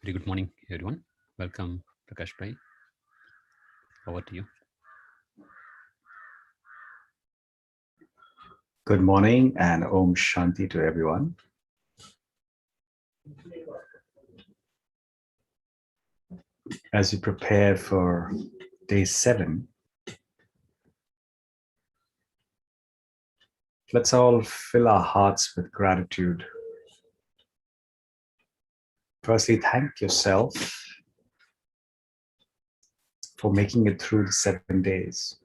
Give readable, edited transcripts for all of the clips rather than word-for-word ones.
Very good morning, everyone. Welcome, Prakash Bhai. Over to you. Good morning and Om Shanti to everyone. As we prepare for day 7, let's all fill our hearts with gratitude. Firstly, thank yourself for making it through the 7 days.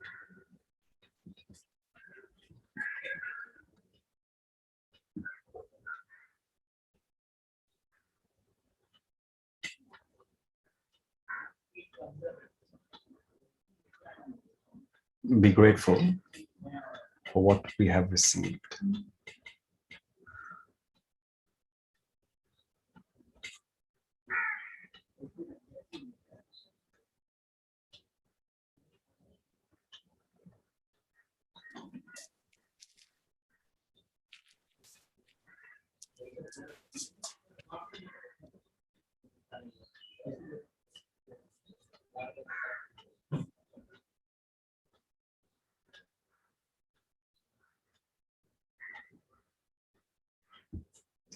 Be grateful for what we have received.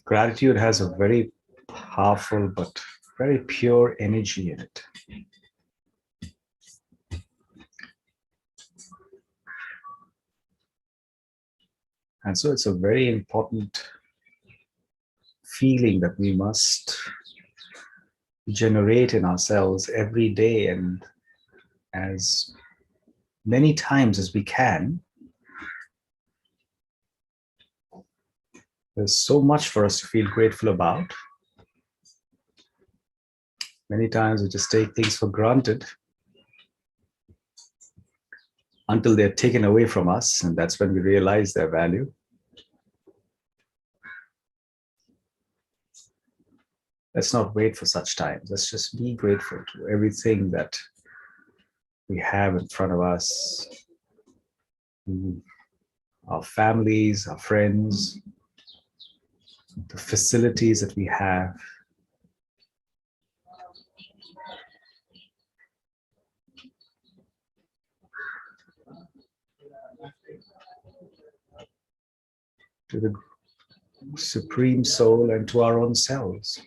Gratitude has a very powerful but very pure energy in it. And so it's a very important feeling that we must generate in ourselves every day and as many times as we can. There's so much for us to feel grateful about. Many times we just take things for granted until they're taken away from us, and that's when we realize their value. Let's not wait for such times. Let's just be grateful to everything that we have in front of us. Our families, our friends, the facilities that we have. To the Supreme Soul and to our own selves.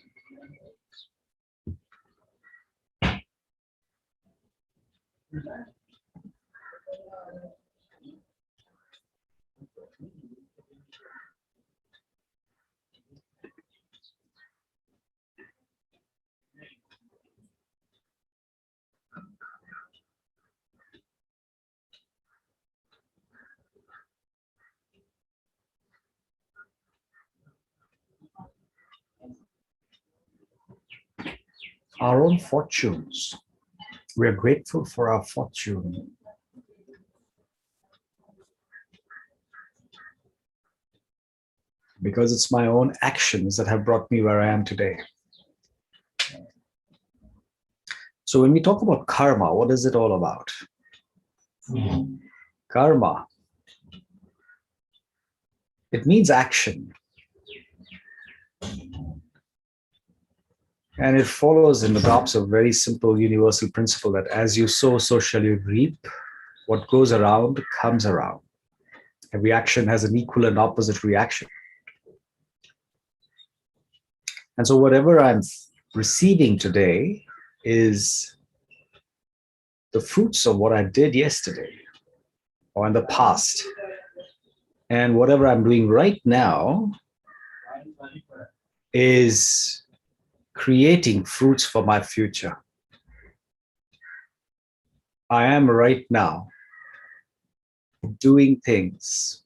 Our own fortunes. We are grateful for our fortune. Because it's my own actions that have brought me where I am today. So when we talk about karma, what is it all about? Karma. It means action. And it follows and adopts a very simple universal principle that as you sow, so shall you reap. What goes around comes around. Every action has an equal and opposite reaction. And so whatever I'm receiving today is the fruits of what I did yesterday or in the past. And whatever I'm doing right now is creating fruits for my future. I am right now doing things,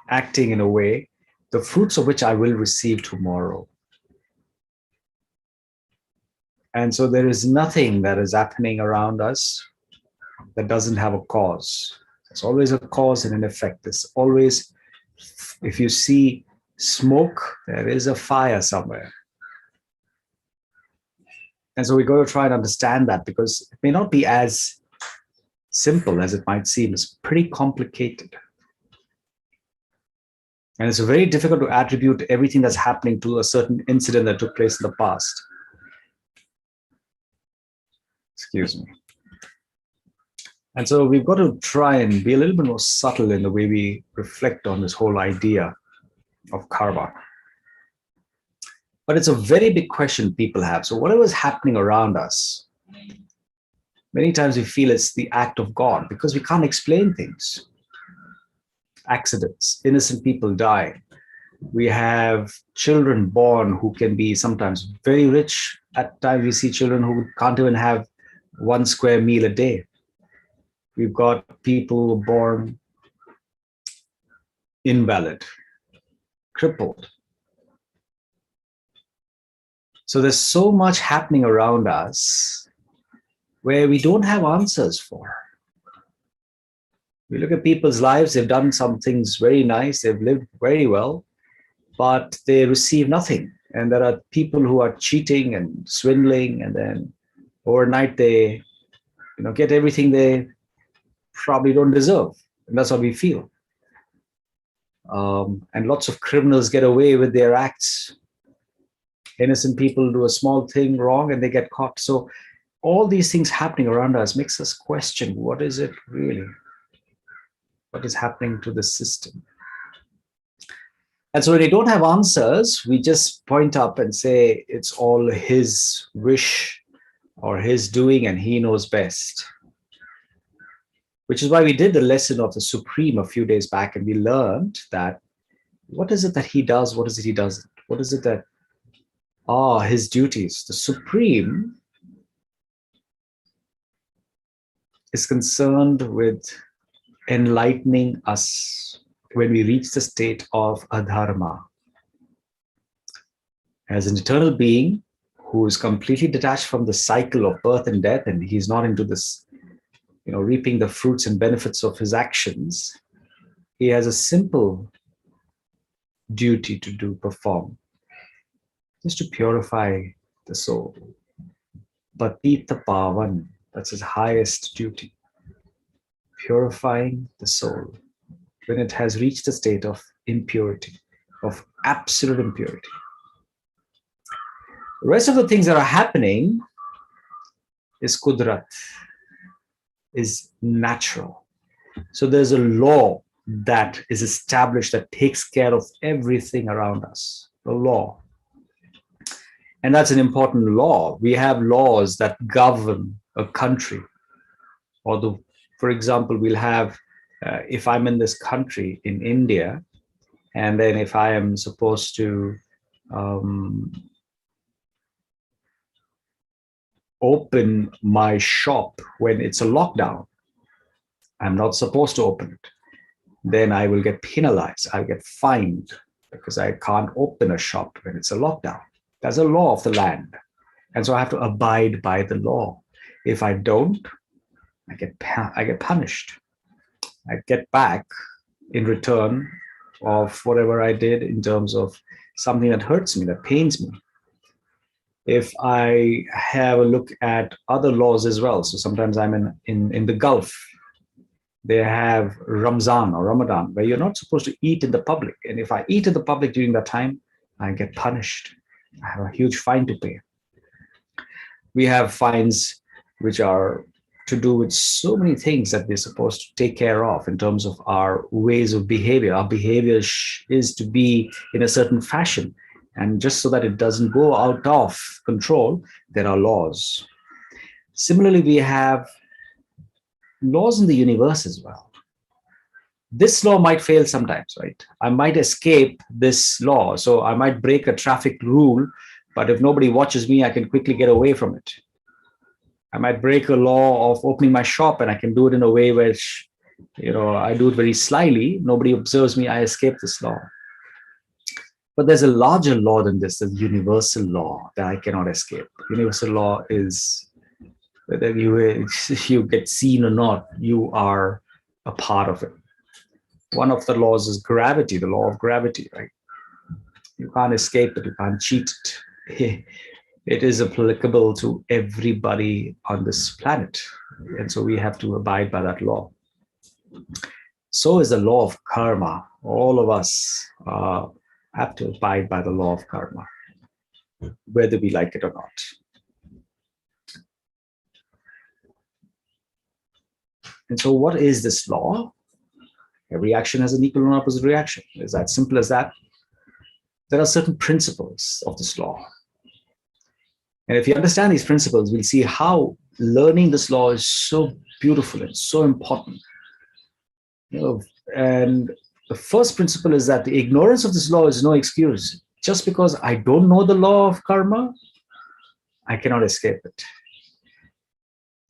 acting in a way, the fruits of which I will receive tomorrow. And so there is nothing that is happening around us that doesn't have a cause. There's always a cause and an effect. There's always, if you see smoke, there is a fire somewhere. And so we got to try and understand that, because it may not be as simple as it might seem. It's pretty complicated. And it's very difficult to attribute everything that's happening to a certain incident that took place in the past. Excuse me. And so we've got to try and be a little bit more subtle in the way we reflect on this whole idea of karma. But it's a very big question people have. So whatever is happening around us, many times we feel it's the act of God because we can't explain things. Accidents, innocent people die. We have children born who can be sometimes very rich. At times we see children who can't even have one square meal a day. We've got people born invalid, crippled. So there's so much happening around us where we don't have answers for. We look at people's lives, they've done some things very nice, they've lived very well, but they receive nothing. And there are people who are cheating and swindling, and then overnight they get everything they probably don't deserve. And that's how we feel. And lots of criminals get away with their acts. Innocent people do a small thing wrong and they get caught. So all these things happening around us makes us question, what is it really? What is happening to the system? And so when we don't have answers, we just point up and say it's all his wish or his doing and he knows best. Which is why we did the lesson of the Supreme a few days back, and we learned that what is it that he does? What is it he doesn't? What is it that are his duties? The Supreme is concerned with enlightening us when we reach the state of adharma. As an eternal being who is completely detached from the cycle of birth and death, and he's not into this, reaping the fruits and benefits of his actions, he has a simple duty to perform, just to purify the soul. Patita Pavan, that's his highest duty. Purifying the soul when it has reached a state of impurity, of absolute impurity. The rest of the things that are happening is kudrat, is natural. So there's a law that is established that takes care of everything around us, the law. And that's an important law. We have laws that govern a country. For example, we'll have, if I'm in this country, in India, and then if I am supposed to open my shop when it's a lockdown, I'm not supposed to open it. Then I will get penalized. I'll get fined because I can't open a shop when it's a lockdown. That's a law of the land. And so I have to abide by the law. If I don't, I get punished. I get back in return of whatever I did in terms of something that hurts me, that pains me. If I have a look at other laws as well, so sometimes I'm in the Gulf, they have Ramzan or Ramadan, where you're not supposed to eat in the public. And if I eat in the public during that time, I get punished. I have a huge fine to pay. We have fines which are to do with so many things that we're supposed to take care of in terms of our ways of behavior. Our behavior is to be in a certain fashion. And just so that it doesn't go out of control, there are laws. Similarly, we have laws in the universe as well. This law might fail sometimes, right? I might escape this law. So I might break a traffic rule, but if nobody watches me, I can quickly get away from it. I might break a law of opening my shop and I can do it in a way which, I do it very slyly. Nobody observes me. I escape this law. But there's a larger law than this, the universal law that I cannot escape. Universal law is whether you get seen or not, you are a part of it. One of the laws is gravity, the law of gravity, right? You can't escape it, you can't cheat it. It is applicable to everybody on this planet. And so we have to abide by that law. So is the law of karma, All of us have to abide by the law of karma, whether we like it or not. And so, what is this law? Every action has an equal and opposite reaction. It's that simple as that. There are certain principles of this law. And if you understand these principles, we'll see how learning this law is so beautiful and so important. And the first principle is that the ignorance of this law is no excuse. Just because I don't know the law of karma, I cannot escape it.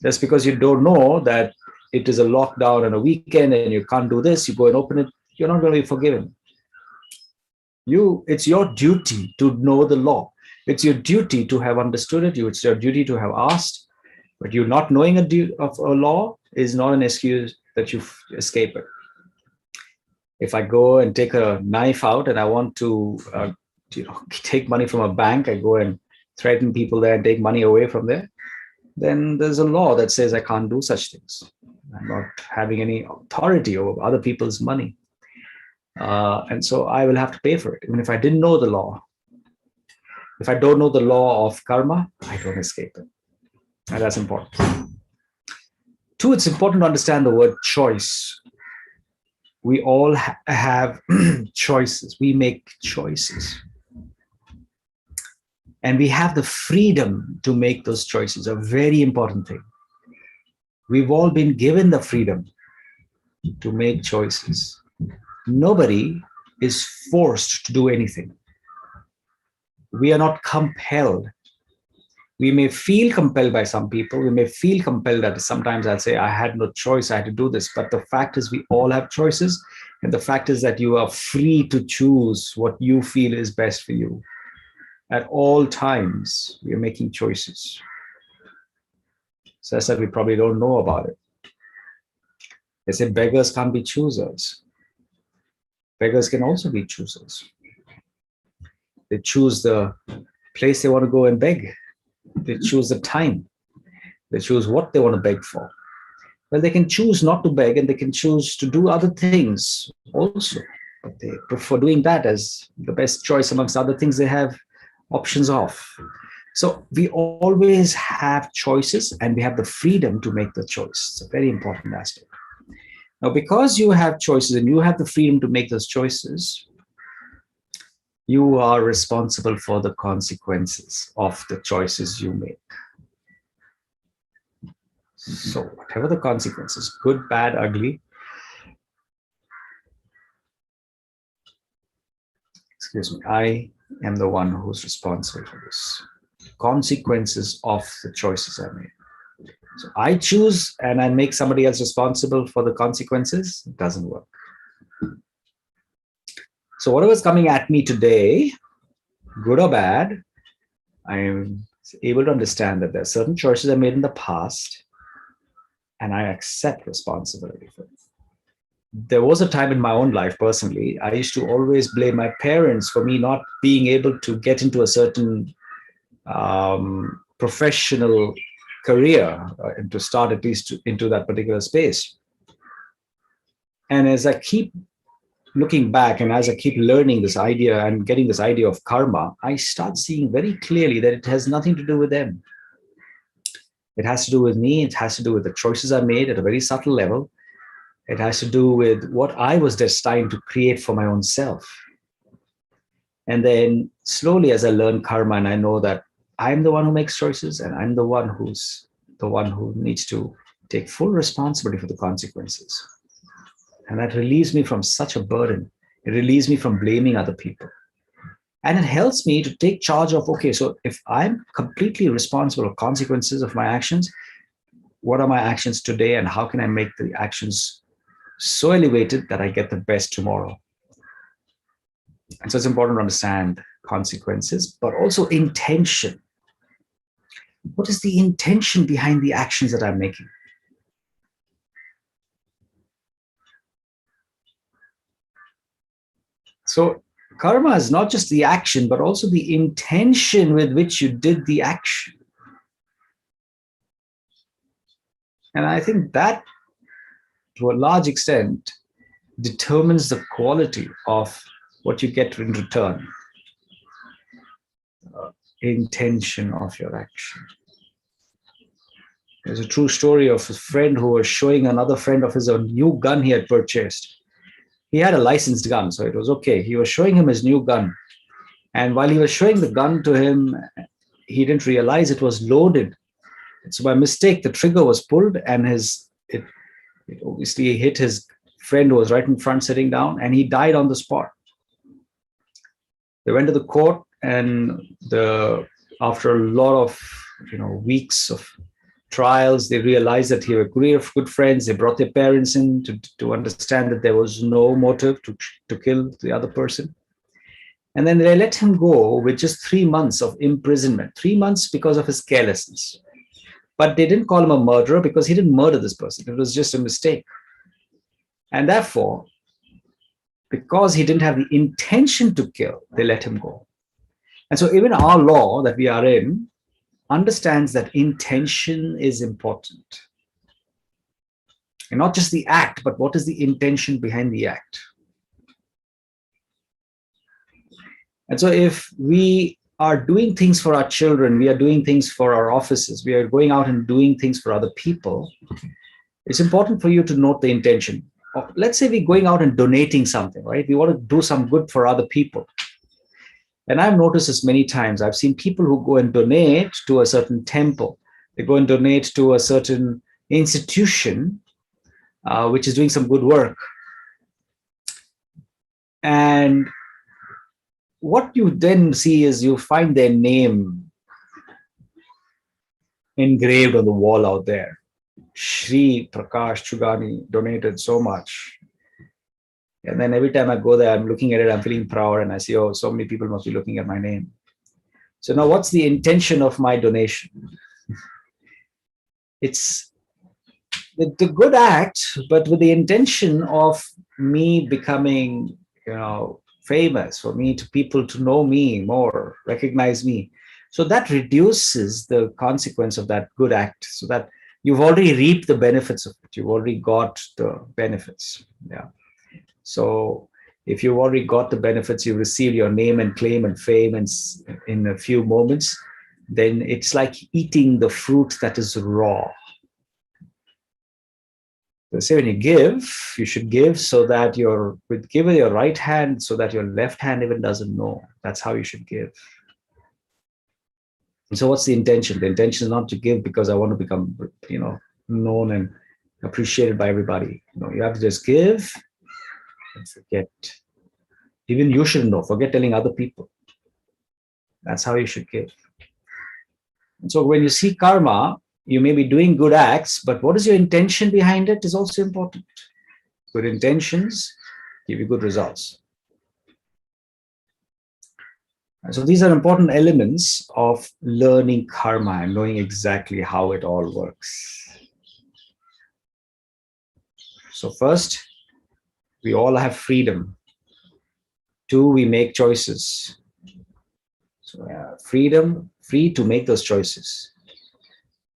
Just because you don't know that it is a lockdown on a weekend and you can't do this, you go and open it, you're not going to be forgiven. It's your duty to know the law. It's your duty to have understood it. It's your duty to have asked. But you not knowing of a law is not an excuse that you escape it. If I go and take a knife out and I want to take money from a bank, I go and threaten people there and take money away from there, then there's a law that says I can't do such things. I'm not having any authority over other people's money. And so I will have to pay for it, even if I didn't know the law. If I don't know the law of karma, I don't escape it. And that's important. Two, it's important to understand the word choice. We all have choices. We make choices. And we have the freedom to make those choices, a very important thing. We've all been given the freedom to make choices. Nobody is forced to do anything. We are not compelled. We may feel compelled by some people. We may feel compelled that sometimes I'll say, I had no choice, I had to do this. But the fact is, we all have choices. And the fact is that you are free to choose what you feel is best for you. At all times, we are making choices. So I said, we probably don't know about it. They say beggars can't be choosers. Beggars can also be choosers. They choose the place they want to go and beg. They choose the time. They choose what they want to beg for. Well, they can choose not to beg and they can choose to do other things also. But they prefer doing that as the best choice amongst other things they have options of. So we always have choices and we have the freedom to make the choice. It's a very important aspect. Now, because you have choices and you have the freedom to make those choices, you are responsible for the consequences of the choices you make. So whatever the consequences, good, bad, ugly, I am the one who's responsible for this. Consequences of the choices I made. So I choose and I make somebody else responsible for the consequences. It doesn't work. So whatever's coming at me today, good or bad, I am able to understand that there are certain choices I made in the past and I accept responsibility for it. There was a time in my own life, personally, I used to always blame my parents for me not being able to get into a certain professional career and to start at least into that particular space. And as I keep looking back and as I keep learning this idea and getting this idea of karma, I start seeing very clearly that it has nothing to do with them. It has to do with me. It has to do with the choices I made at a very subtle level. It has to do with what I was destined to create for my own self. And then slowly, as I learn karma and I know that I'm the one who makes choices and I'm the one who needs to take full responsibility for the consequences. And that relieves me from such a burden. It relieves me from blaming other people. And it helps me to take charge of, okay, so if I'm completely responsible for consequences of my actions, what are my actions today and how can I make the actions so elevated that I get the best tomorrow? And so it's important to understand consequences, but also intention. What is the intention behind the actions that I'm making? So karma is not just the action, but also the intention with which you did the action. And I think that, to a large extent, determines the quality of what you get in return. Intention of your action. There's a true story of a friend who was showing another friend of his a new gun he had purchased. He had a licensed gun, so it was okay. He was showing him his new gun. And while he was showing the gun to him, he didn't realize it was loaded. So by mistake, the trigger was pulled and it obviously hit his friend who was right in front sitting down, and he died on the spot. They went to the court, and after a lot of weeks of trials, they realized that he was good friends. They brought their parents in to understand that there was no motive to kill the other person. And then they let him go with just 3 months of imprisonment, 3 months because of his carelessness. But they didn't call him a murderer because he didn't murder this person. It was just a mistake. And therefore, because he didn't have the intention to kill, they let him go. And so even our law that we are in understands that intention is important. And not just the act, but what is the intention behind the act. And so if we are doing things for our children, we are doing things for our offices, we are going out and doing things for other people, it's important for you to note the intention. Let's say we're going out and donating something, right? We want to do some good for other people. And I've noticed this many times. I've seen people who go and donate to a certain temple. They go and donate to a certain institution, which is doing some good work. And what you then see is you find their name engraved on the wall out there. Shri Prakash Chugani donated so much. And then every time I go there, I'm looking at it, I'm feeling proud, and I see, oh, so many people must be looking at my name. So now what's the intention of my donation? It's the good act, but with the intention of me becoming, famous, for people to know me more, recognize me. So that reduces the consequence of that good act, so that you've already reaped the benefits of it. You've already got the benefits. Yeah. So if you've already got the benefits, you receive your name and claim and fame in a few moments, then it's like eating the fruit that is raw. So say when you give, you should give so that give with your right hand so that your left hand even doesn't know. That's how you should give. And so what's the intention? The intention is not to give because I want to become, known and appreciated by everybody. You have to just give and forget. Even you should know. Forget telling other people. That's how you should give. And so when you see karma, you may be doing good acts, but what is your intention behind it is also important. Good intentions give you good results. And so these are important elements of learning karma and knowing exactly how it all works. So first, we all have freedom. 2, we make choices. So freedom, free to make those choices.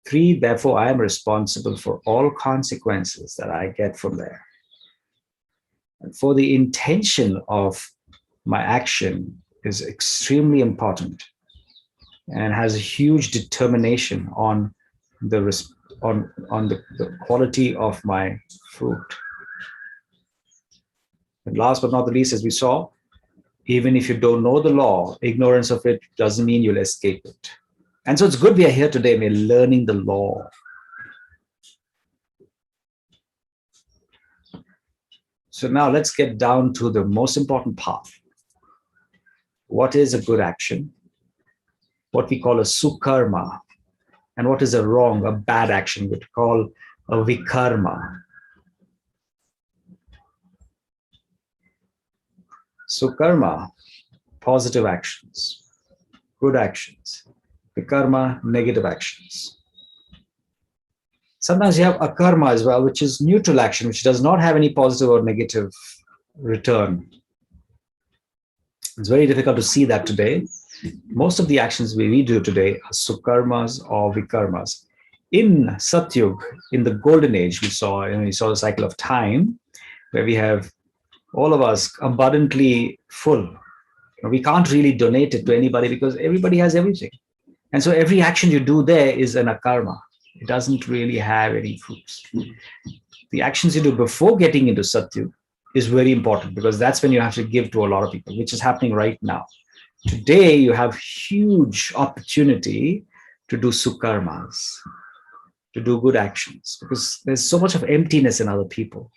3, therefore, I am responsible for all consequences that I get from there. And for the intention of my action is extremely important and has a huge determination on the quality of my fruit. And last but not the least, as we saw, even if you don't know the law, ignorance of it doesn't mean you'll escape it. And so it's good we are here today, we're learning the law. So now let's get down to the most important part. What is a good action? What we call a sukarma. And what is a bad action, which we call a vikarma. Sukarma, positive actions, good actions. Vikarma, negative actions. Sometimes you have akarma as well, which is neutral action, which does not have any positive or negative return. It's very difficult to see that today. Most of the actions we do today are sukarmas or vikarmas. In Satyug, in the golden age, we saw the cycle of time, where we have all of us abundantly full. We can't really donate it to anybody because everybody has everything. And so every action you do there is an akarma. It doesn't really have any fruits. The actions you do before getting into Satyu is very important because that's when you have to give to a lot of people, which is happening right now. Today, you have huge opportunity to do sukarmas, to do good actions, because there's so much of emptiness in other people.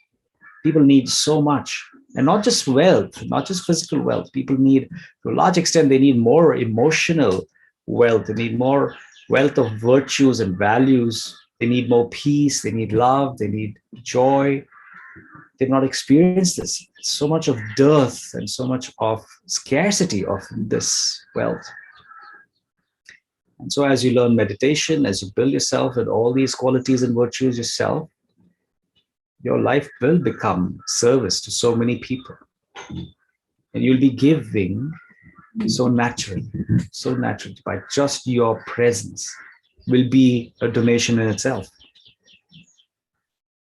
People need so much, and not just wealth, not just physical wealth. People need, to a large extent, they need more emotional wealth. They need more wealth of virtues and values. They need more peace. They need love. They need joy. They've not experienced this. So much of dearth and so much of scarcity of this wealth. And so, as you learn meditation, as you build yourself with all these qualities and virtues yourself, your life will become service to so many people. And you'll be giving so naturally by just your presence will be a donation in itself.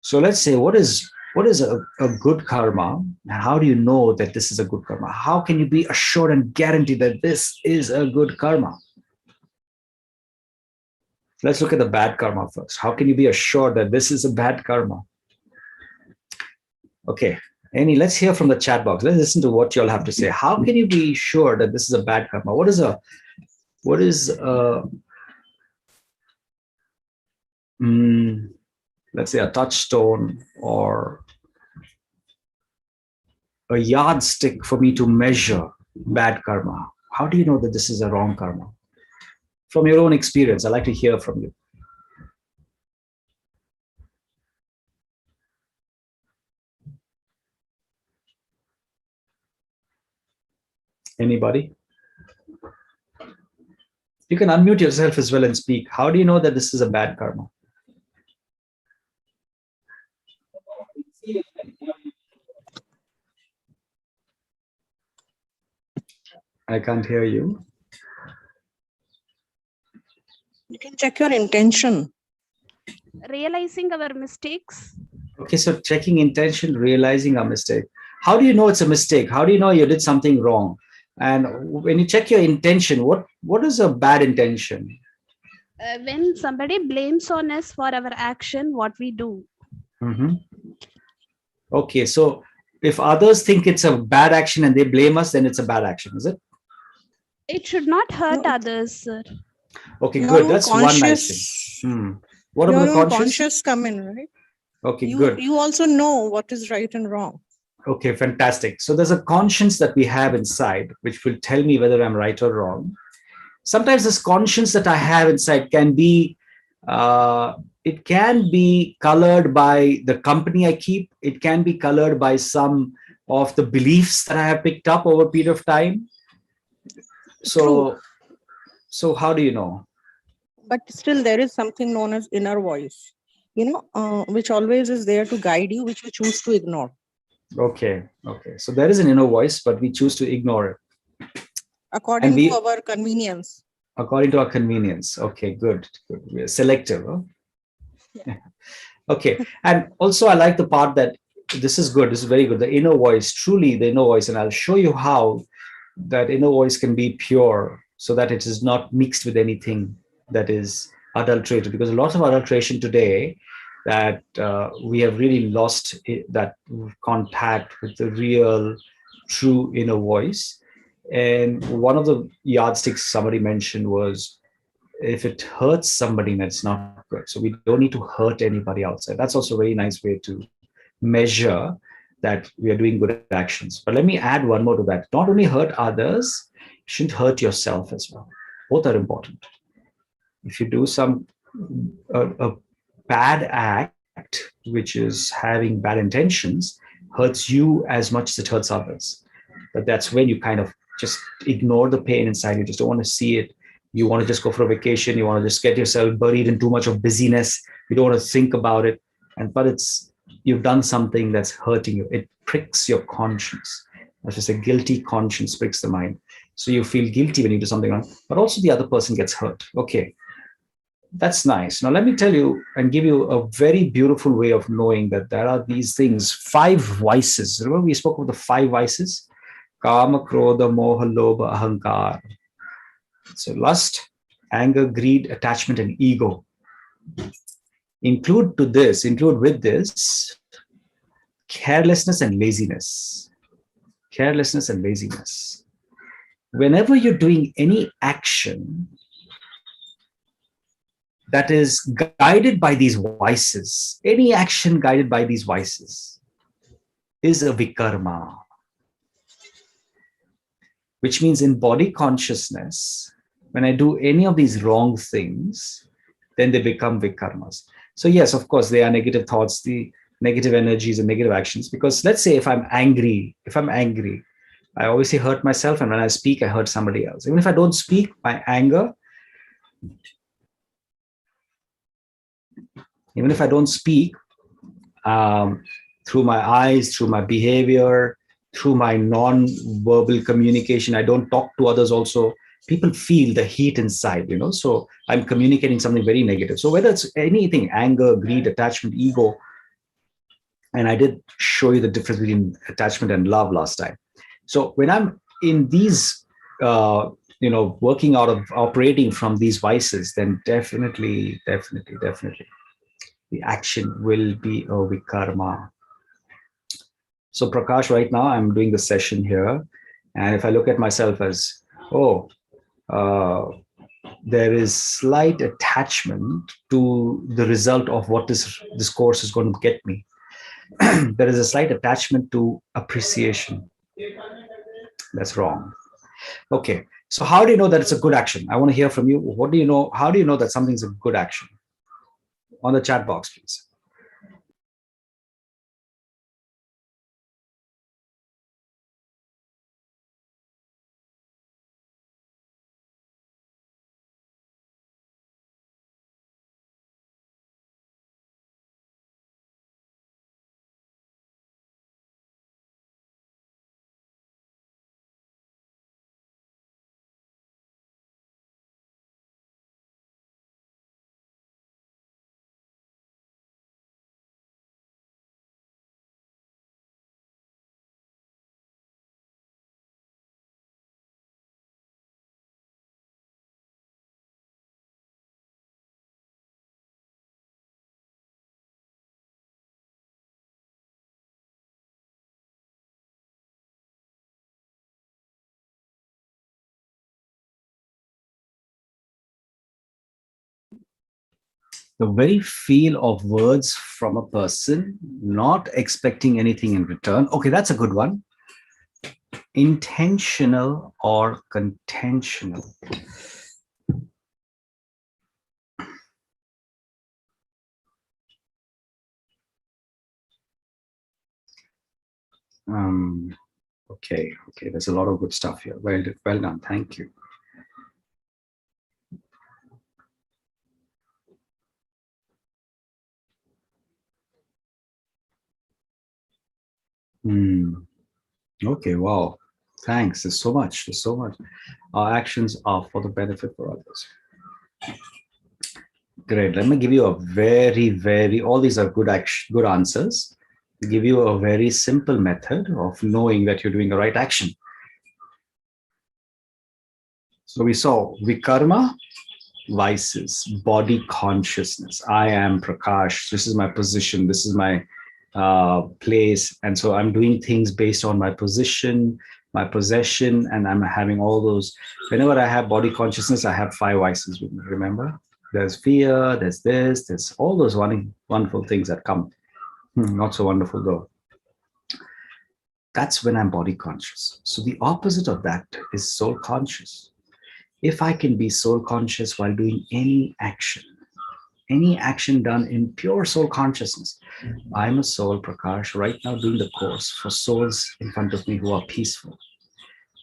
So let's say, what is a good karma, and how do you know that this is a good karma? How can you be assured and guarantee that this is a good karma? Let's look at the bad karma first. How can you be assured that this is a bad karma? Okay, Annie, let's hear from the chat box. Let's listen to what you all have to say. How can you be sure that this is a bad karma? What is let's say a touchstone or a yardstick for me to measure bad karma? How do you know that this is a wrong karma? From your own experience, I'd like to hear from you. Anybody? You can unmute yourself as well and speak. How do you know that this is a bad karma? I can't hear you. You can check your intention. Realizing our mistakes. Okay, so checking intention, realizing a mistake. How do you know it's a mistake? How do you know you did something wrong? And when you check your intention, what is a bad intention? When somebody blames on us for our action, what we do. Mm-hmm. Okay, so if others think it's a bad action and they blame us, then it's a bad action, is it? It should not hurt others, sir. Okay, good. That's one nice thing. What about the conscious? Conscious come in, right? Okay, good. You also know what is right and wrong. Okay, fantastic. So there's a conscience that we have inside, which will tell me whether I'm right or wrong. Sometimes this conscience that I have inside can be, it can be colored by the company I keep. It can be colored by some of the beliefs that I have picked up over a period of time. So how do you know? But still there is something known as inner voice, which always is there to guide you, which you choose to ignore. Okay. So there is an inner voice, but we choose to ignore it. According to our convenience. According to our convenience. Okay, good. We are selective. Huh? Yeah. Okay. And also I like the part that this is good. This is very good. The inner voice, truly the inner voice. And I'll show you how that inner voice can be pure so that it is not mixed with anything that is adulterated. Because a lot of adulteration today, that we have really lost that contact with the real, true inner voice. And one of the yardsticks somebody mentioned was, if it hurts somebody, that's not good. So we don't need to hurt anybody outside. That's also a very nice way to measure that we are doing good actions. But let me add one more to that. Not only hurt others, you shouldn't hurt yourself as well. Both are important. If you do a bad act, which is having bad intentions, hurts you as much as it hurts others. But that's when you kind of just ignore the pain inside. You just don't want to see it. You want to just go for a vacation. You want to just get yourself buried in too much of busyness. You don't want to think about it. But you've done something that's hurting you. It pricks your conscience. That's just a guilty conscience pricks the mind. So you feel guilty when you do something wrong, but also the other person gets hurt. Okay. That's nice. Now, let me tell you and give you a very beautiful way of knowing that there are these things, 5 vices. Remember, we spoke of the 5 vices? Kama, Krodha, Moha, Lobha, Ahankar. So, lust, anger, greed, attachment, and ego. Include with this, carelessness and laziness. Carelessness and laziness. Whenever you're doing any action that is guided by these vices, any action guided by these vices is a vikarma, which means in body consciousness, when I do any of these wrong things, then they become vikarmas. So yes, of course, they are negative thoughts, the negative energies and negative actions. Because let's say if I'm angry, I obviously hurt myself, and when I speak, I hurt somebody else. Even if I don't speak, my anger, even if I don't speak, through my eyes, through my behavior, through my non-verbal communication, I don't talk to others also, people feel the heat inside, so I'm communicating something very negative. So whether it's anything, anger, greed, attachment, ego, and I did show you the difference between attachment and love last time. So when I'm in these, working out of operating from these vices, then definitely, the action will be a vikarma. So Prakash, right now I'm doing the session here. And if I look at myself as, there is slight attachment to the result of what this course is going to get me. There is a slight attachment to appreciation. That's wrong. Okay. So how do you know that it's a good action? I want to hear from you. What do you know? How do you know that something's a good action? On the chat box, please. The very feel of words from a person, not expecting anything in return. Okay, that's a good one. Intentional or contentional. Okay, there's a lot of good stuff here. Well done, thank you. Okay, wow. Thanks. There's so much. Our actions are for the benefit for others. Great. Let me give you a very, all these are good answers. To give you a very simple method of knowing that you're doing the right action. So we saw vikarma, vices, body consciousness. I am Prakash. This is my position. This is my place. And so I'm doing things based on my position, my possession, and I'm having all those. Whenever I have body consciousness, I have 5 vices with me, remember? There's fear, there's this, there's all those wonderful things that come. Not so wonderful though. That's when I'm body conscious. So the opposite of that is soul conscious. If I can be soul conscious while doing any action done in pure soul consciousness, I'm a soul, Prakash, right now doing the course for souls in front of me who are peaceful.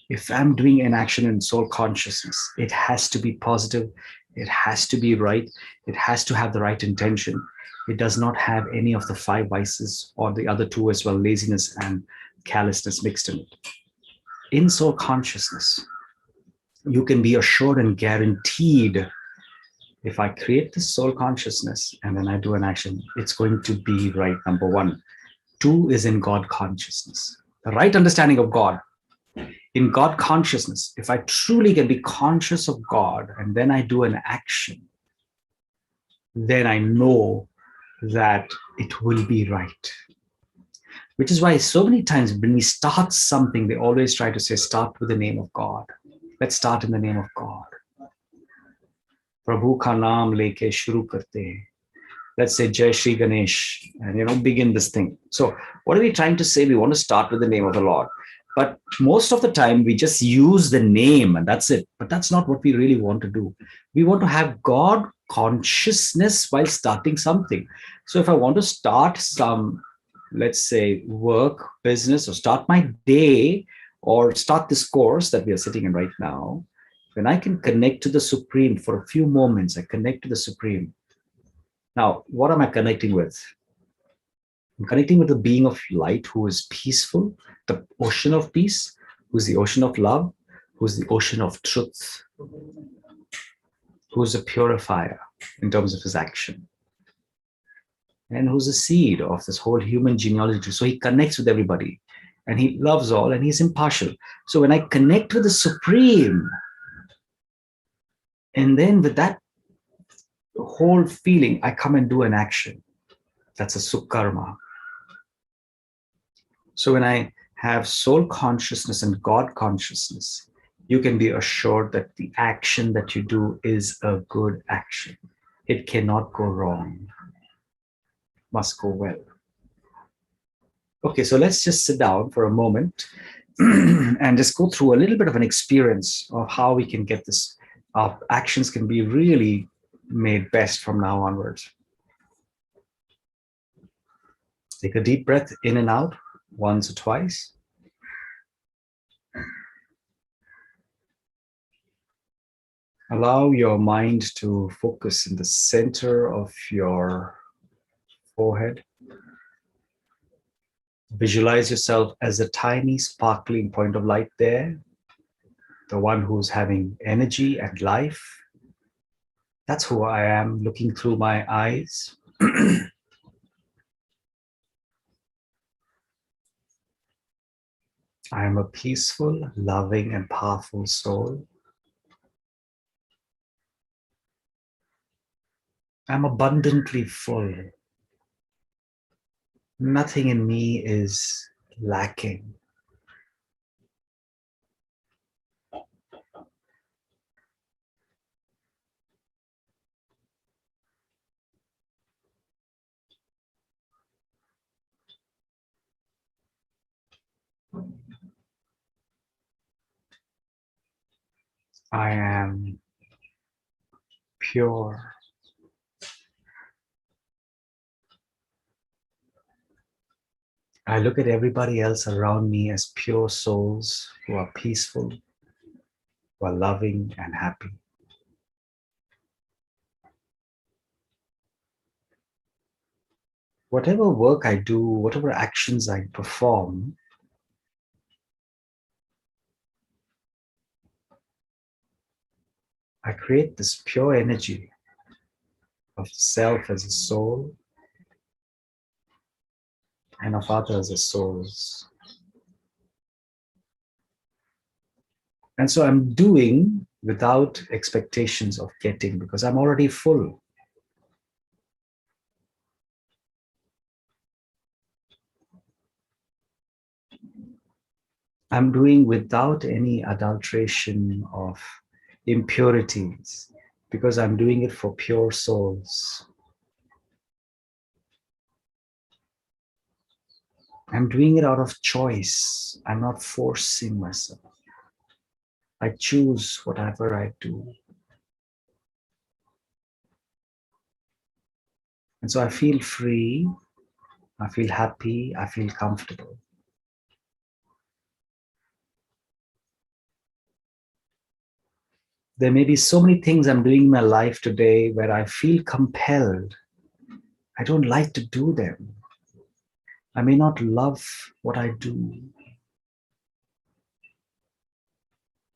If I'm doing an action in soul consciousness, it has to be positive, it has to be right, it has to have the right intention. It does not have any of the 5 vices or the other 2 as well, laziness and callousness mixed in it. In soul consciousness, you can be assured and guaranteed If I create this soul consciousness and then I do an action, it's going to be right, number one. Two is in God consciousness, the right understanding of God. In God consciousness, if I truly can be conscious of God and then I do an action, then I know that it will be right. Which is why so many times when we start something, they always try to say, start with the name of God. Let's start in the name of God. Prabhu ka naam leke shuru karte hain. Let's say Jai Shri Ganesh and begin this thing. So what are we trying to say? We want to start with the name of the Lord. But most of the time we just use the name and that's it. But that's not what we really want to do. We want to have God consciousness while starting something. So if I want to start some, let's say, work, business, or start my day, or start this course that we are sitting in right now, when I can connect to the Supreme for a few moments, I connect to the Supreme. Now, what am I connecting with? I'm connecting with the being of light who is peaceful, the ocean of peace, who's the ocean of love, who's the ocean of truth, who's a purifier in terms of his action, and who's the seed of this whole human genealogy. So he connects with everybody and he loves all and he's impartial. So when I connect with the Supreme, and then with that whole feeling, I come and do an action. That's a sukkarma. So when I have soul consciousness and God consciousness, you can be assured that the action that you do is a good action. It cannot go wrong. Must go well. Okay, so let's just sit down for a moment and just go through a little bit of an experience of how we can get this. Our actions can be really made best from now onwards. Take a deep breath in and out once or twice. Allow your mind to focus in the center of your forehead. Visualize yourself as a tiny sparkling point of light there, the one who's having energy and life. That's who I am looking through my eyes. I am a peaceful, loving, and powerful soul. I'm abundantly full. Nothing in me is lacking. I am pure. I look at everybody else around me as pure souls who are peaceful, who are loving and happy. Whatever work I do, whatever actions I perform, I create this pure energy of self as a soul and of others as souls. And so I'm doing without expectations of getting because I'm already full. I'm doing without any adulteration of impurities because I'm doing it for pure souls. I'm doing it out of choice. I'm not forcing myself. I choose whatever I do. And so I feel free, I feel happy, I feel comfortable. There may be so many things I'm doing in my life today where I feel compelled. I don't like to do them. I may not love what I do.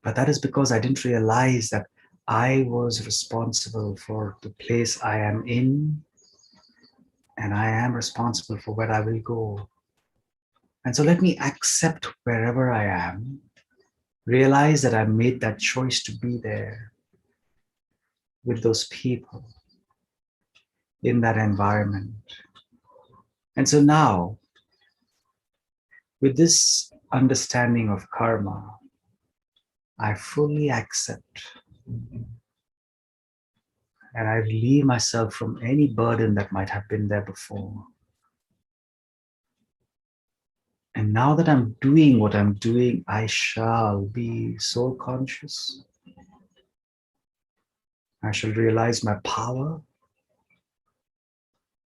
But that is because I didn't realize that I was responsible for the place I am in, and I am responsible for where I will go. And so let me accept wherever I am, realize that I made that choice to be there with those people in that environment. And so now, with this understanding of karma, I fully accept and I relieve myself from any burden that might have been there before. And now that I'm doing what I'm doing, I shall be soul conscious. I shall realize my power.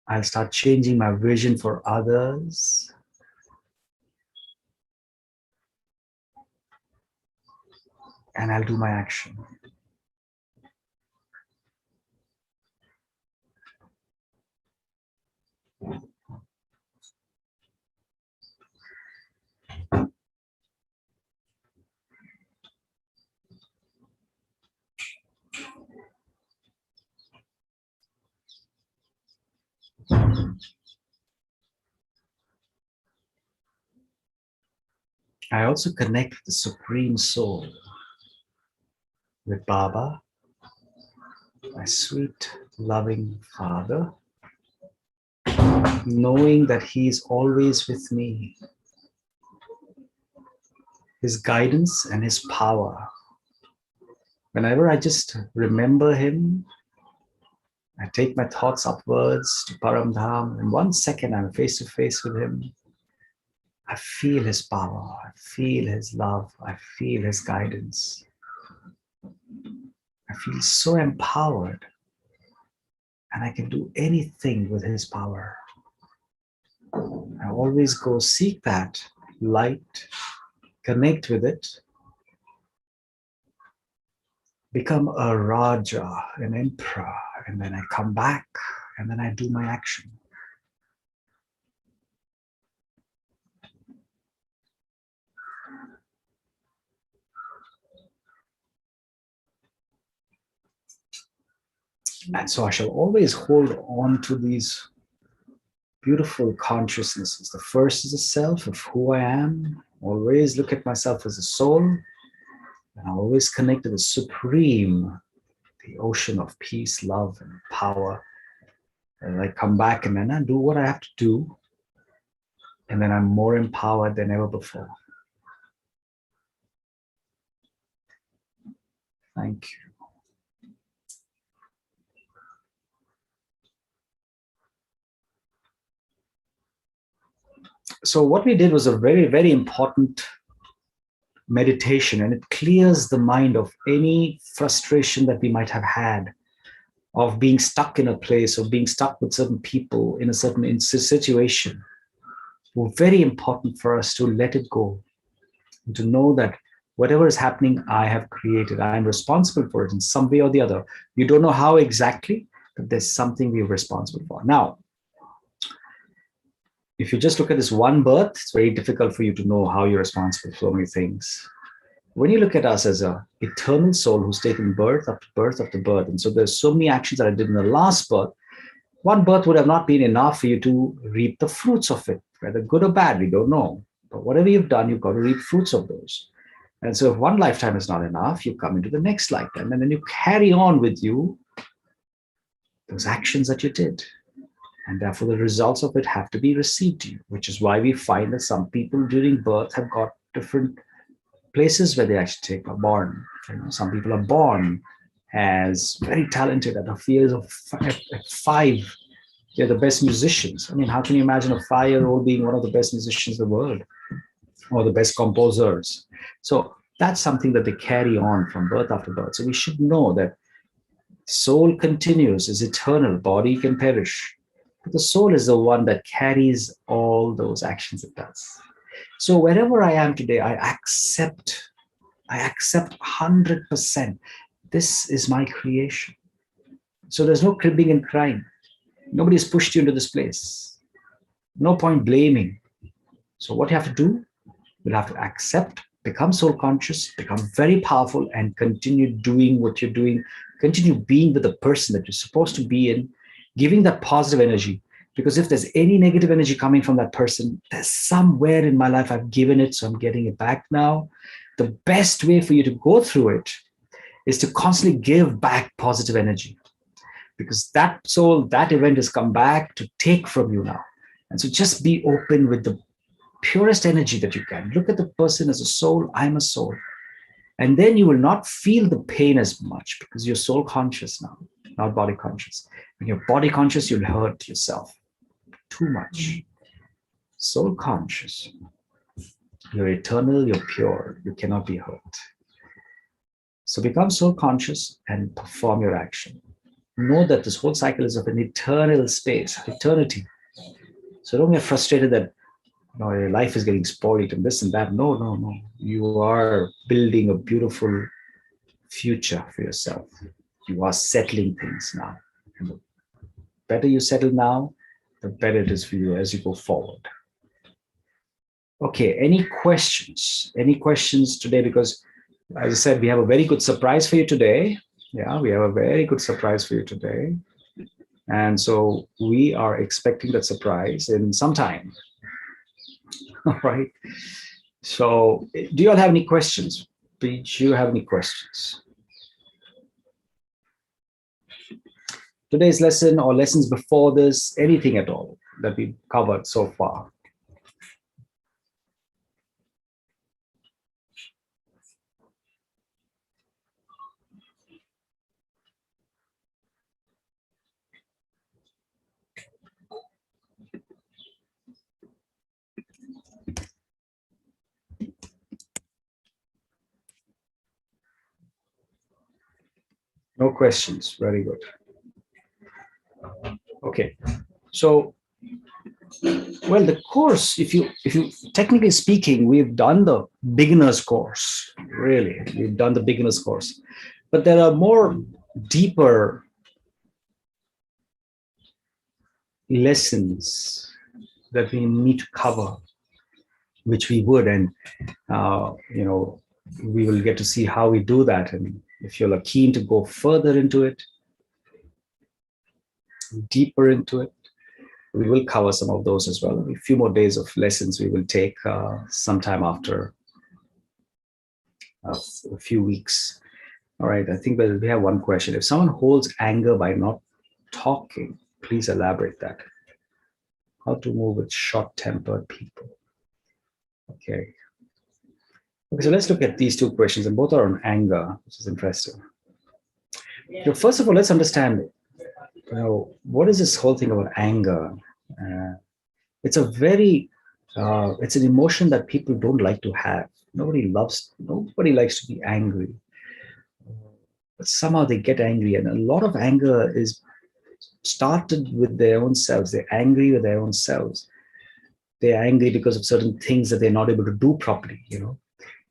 I'll start changing my vision for others. And I'll do my action. I also connect with the Supreme Soul, with Baba, my sweet, loving Father, knowing that He is always with me. His guidance and His power. Whenever I just remember Him, I take my thoughts upwards to Param Dham. In 1 second, I'm face to face with Him. I feel His power. I feel His love. I feel His guidance. I feel so empowered. And I can do anything with His power. I always go seek that light, connect with it, become a Raja, an emperor, and then I come back and then I do my action. And so I shall always hold on to these beautiful consciousnesses. The first is the self of who I am. Always look at myself as a soul. And I always connect to the Supreme, the ocean of peace, love, and power. And I come back and then I do what I have to do. And then I'm more empowered than ever before. Thank you. So what we did was a very, very important meditation, and it clears the mind of any frustration that we might have had of being stuck in a place or being stuck with certain people in a certain situation. Very important for us to let it go and to know that whatever is happening, I have created. I am responsible for it in some way or the other. You don't know how exactly, but there's something we're responsible for. Now, if you just look at this one birth, it's very difficult for you to know how you're responsible for so many things. When you look at us as an eternal soul who's taken birth after birth after birth, and so there's so many actions that I did in the last birth, one birth would have not been enough for you to reap the fruits of it, whether good or bad, we don't know. But whatever you've done, you've got to reap fruits of those. And so if one lifetime is not enough, you come into the next lifetime, and then you carry on with you those actions that you did. And therefore, the results of it have to be received to you, which is why we find that some people during birth have got different places where they actually are born. Some people are born as very talented at the age of 5. They're the best musicians. I mean, how can you imagine a 5-year-old being one of the best musicians in the world or the best composers? So that's something that they carry on from birth after birth. So we should know that soul continues, is eternal, body can perish. But the soul is the one that carries all those actions it does. So wherever I am today, I accept 100%. This is my creation. So there's no cribbing and crying. Nobody's pushed you into this place. No point blaming. So what you have to do, you'll have to accept become soul conscious, become very powerful, and continue doing what you're doing. Continue being with the person that you're supposed to be in, giving that positive energy. Because if there's any negative energy coming from that person, there's somewhere in my life I've given it, so I'm getting it back now. The best way for you to go through it is to constantly give back positive energy, because that soul, that event has come back to take from you now. And so just be open with the purest energy that you can. Look at the person as a soul. I'm a soul. And then you will not feel the pain as much because you're soul conscious now, not body conscious. When you're body conscious, you'll hurt yourself too much. Soul conscious. You're eternal, you're pure, you cannot be hurt. So become soul conscious and perform your action. Know that this whole cycle is of an eternal space, eternity. So don't get frustrated that your life is getting spoiled and this and that. No, no, no. You are building a beautiful future for yourself. You are settling things now. And the better you settle now, the better it is for you as you go forward. Okay, any questions? Any questions today? Because as I said, we have a very good surprise for you today. Yeah, we have a very good surprise for you today. And so we are expecting that surprise in some time. All right. So do you all have any questions? Do you have any questions? Today's lesson or lessons before this, anything at all that we've covered so far? No questions. Very good. Okay. So, well, the course, if you technically speaking, we've done the beginner's course. Really, we've done the beginner's course. But there are more deeper lessons that we need to cover, which we would, and we will get to see how we do that. And if you're keen to go further into it, deeper into it, we will cover some of those as well. A few more days of lessons we will take sometime after a few weeks. All right, I think we have one question. If someone holds anger by not talking, please elaborate that. How to move with short-tempered people. Okay. Okay, so let's look at these two questions, and both are on anger, which is interesting. First of all, let's understand, what is this whole thing about anger? It's it's an emotion that people don't like to have. Nobody likes to be angry. But somehow they get angry, and a lot of anger is started with their own selves. They're angry with their own selves. They're angry because of certain things that they're not able to do properly,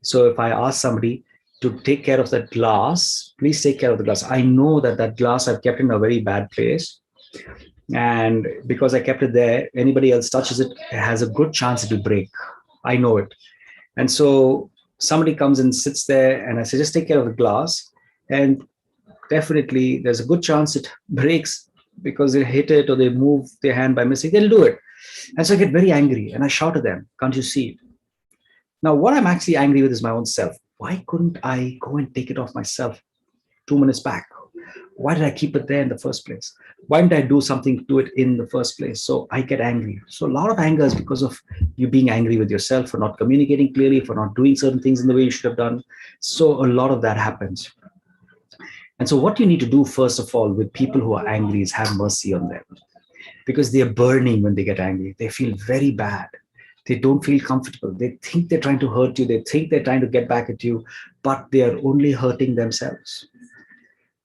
So if I ask somebody to take care of that glass, please take care of the glass. I know that glass I've kept in a very bad place. And because I kept it there, anybody else touches it, it has a good chance it will break. I know it. And so somebody comes and sits there and I say, just take care of the glass. And definitely there's a good chance it breaks because they hit it or they move their hand by mistake. They'll do it. And so I get very angry and I shout at them, can't you see it? Now, what I'm actually angry with is my own self. Why couldn't I go and take it off myself 2 minutes back? Why did I keep it there in the first place? Why didn't I do something to it in the first place? So I get angry. So a lot of anger is because of you being angry with yourself for not communicating clearly, for not doing certain things in the way you should have done. So a lot of that happens. And so what you need to do, first of all, with people who are angry is have mercy on them, because they're burning when they get angry. They feel very bad. They don't feel comfortable. They think they're trying to hurt you. They think they're trying to get back at you, but they are only hurting themselves.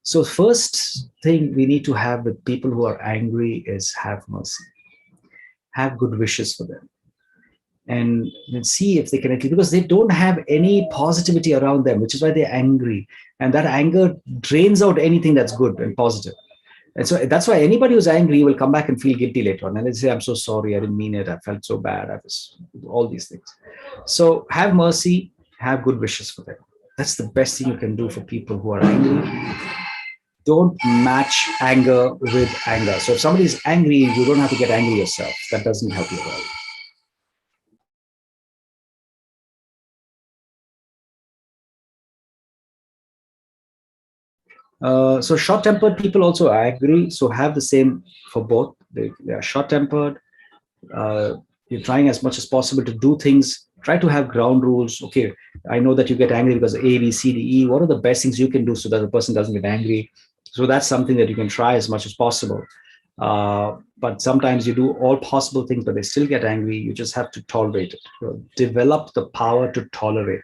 So first thing we need to have with people who are angry is have mercy. Have good wishes for them. And see if they can, because they don't have any positivity around them, which is why they're angry. And that anger drains out anything that's good and positive. And so that's why anybody who's angry will come back and feel guilty later on. And they say, I'm so sorry, I didn't mean it. I felt so bad. All these things. So have mercy, have good wishes for them. That's the best thing you can do for people who are angry. Don't match anger with anger. So if somebody is angry, you don't have to get angry yourself. That doesn't help you at all. So short-tempered people also, I agree. So have the same for both. They are short-tempered. Uh, you're trying as much as possible to do things. Try to have ground rules. Okay, I know that you get angry because A, B, C, D, E. What are the best things you can do so that the person doesn't get angry? So that's something that you can try as much as possible. But sometimes you do all possible things, but they still get angry. You just have to tolerate it. So develop the power to tolerate.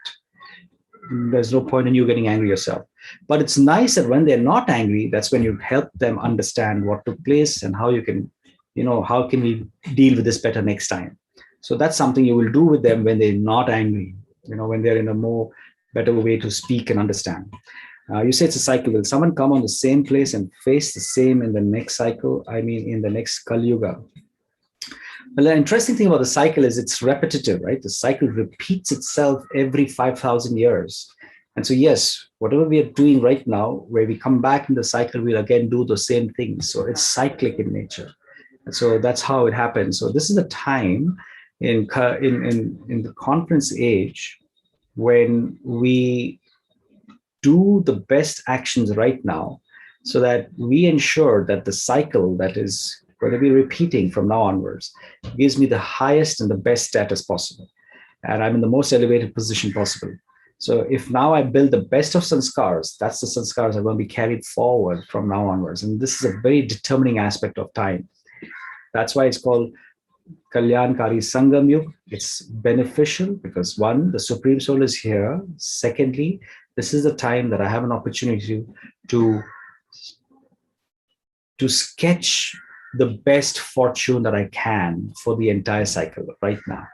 There's no point in you getting angry yourself. But it's nice that when they're not angry, that's when you help them understand what took place and how you can, how can we deal with this better next time. So that's something you will do with them when they're not angry, when they're in a more better way to speak and understand. You say it's a cycle. Will someone come on the same place and face the same in the next cycle? I mean, in the next Kali Yuga. Well, the interesting thing about the cycle is it's repetitive, right? The cycle repeats itself every 5,000 years. And so, yes, whatever we are doing right now, where we come back in the cycle, we'll again do the same things. So it's cyclic in nature. And so that's how it happens. So this is a time in the conference age when we do the best actions right now so that we ensure that the cycle that is going to be repeating from now onwards gives me the highest and the best status possible. And I'm in the most elevated position possible. So if now I build the best of sanskars, that's the sanskars that are going to be carried forward from now onwards. And this is a very determining aspect of time. That's why it's called Kalyankari Sangam Yug. It's beneficial because one, the Supreme Soul is here. Secondly, this is the time that I have an opportunity to sketch the best fortune that I can for the entire cycle right now.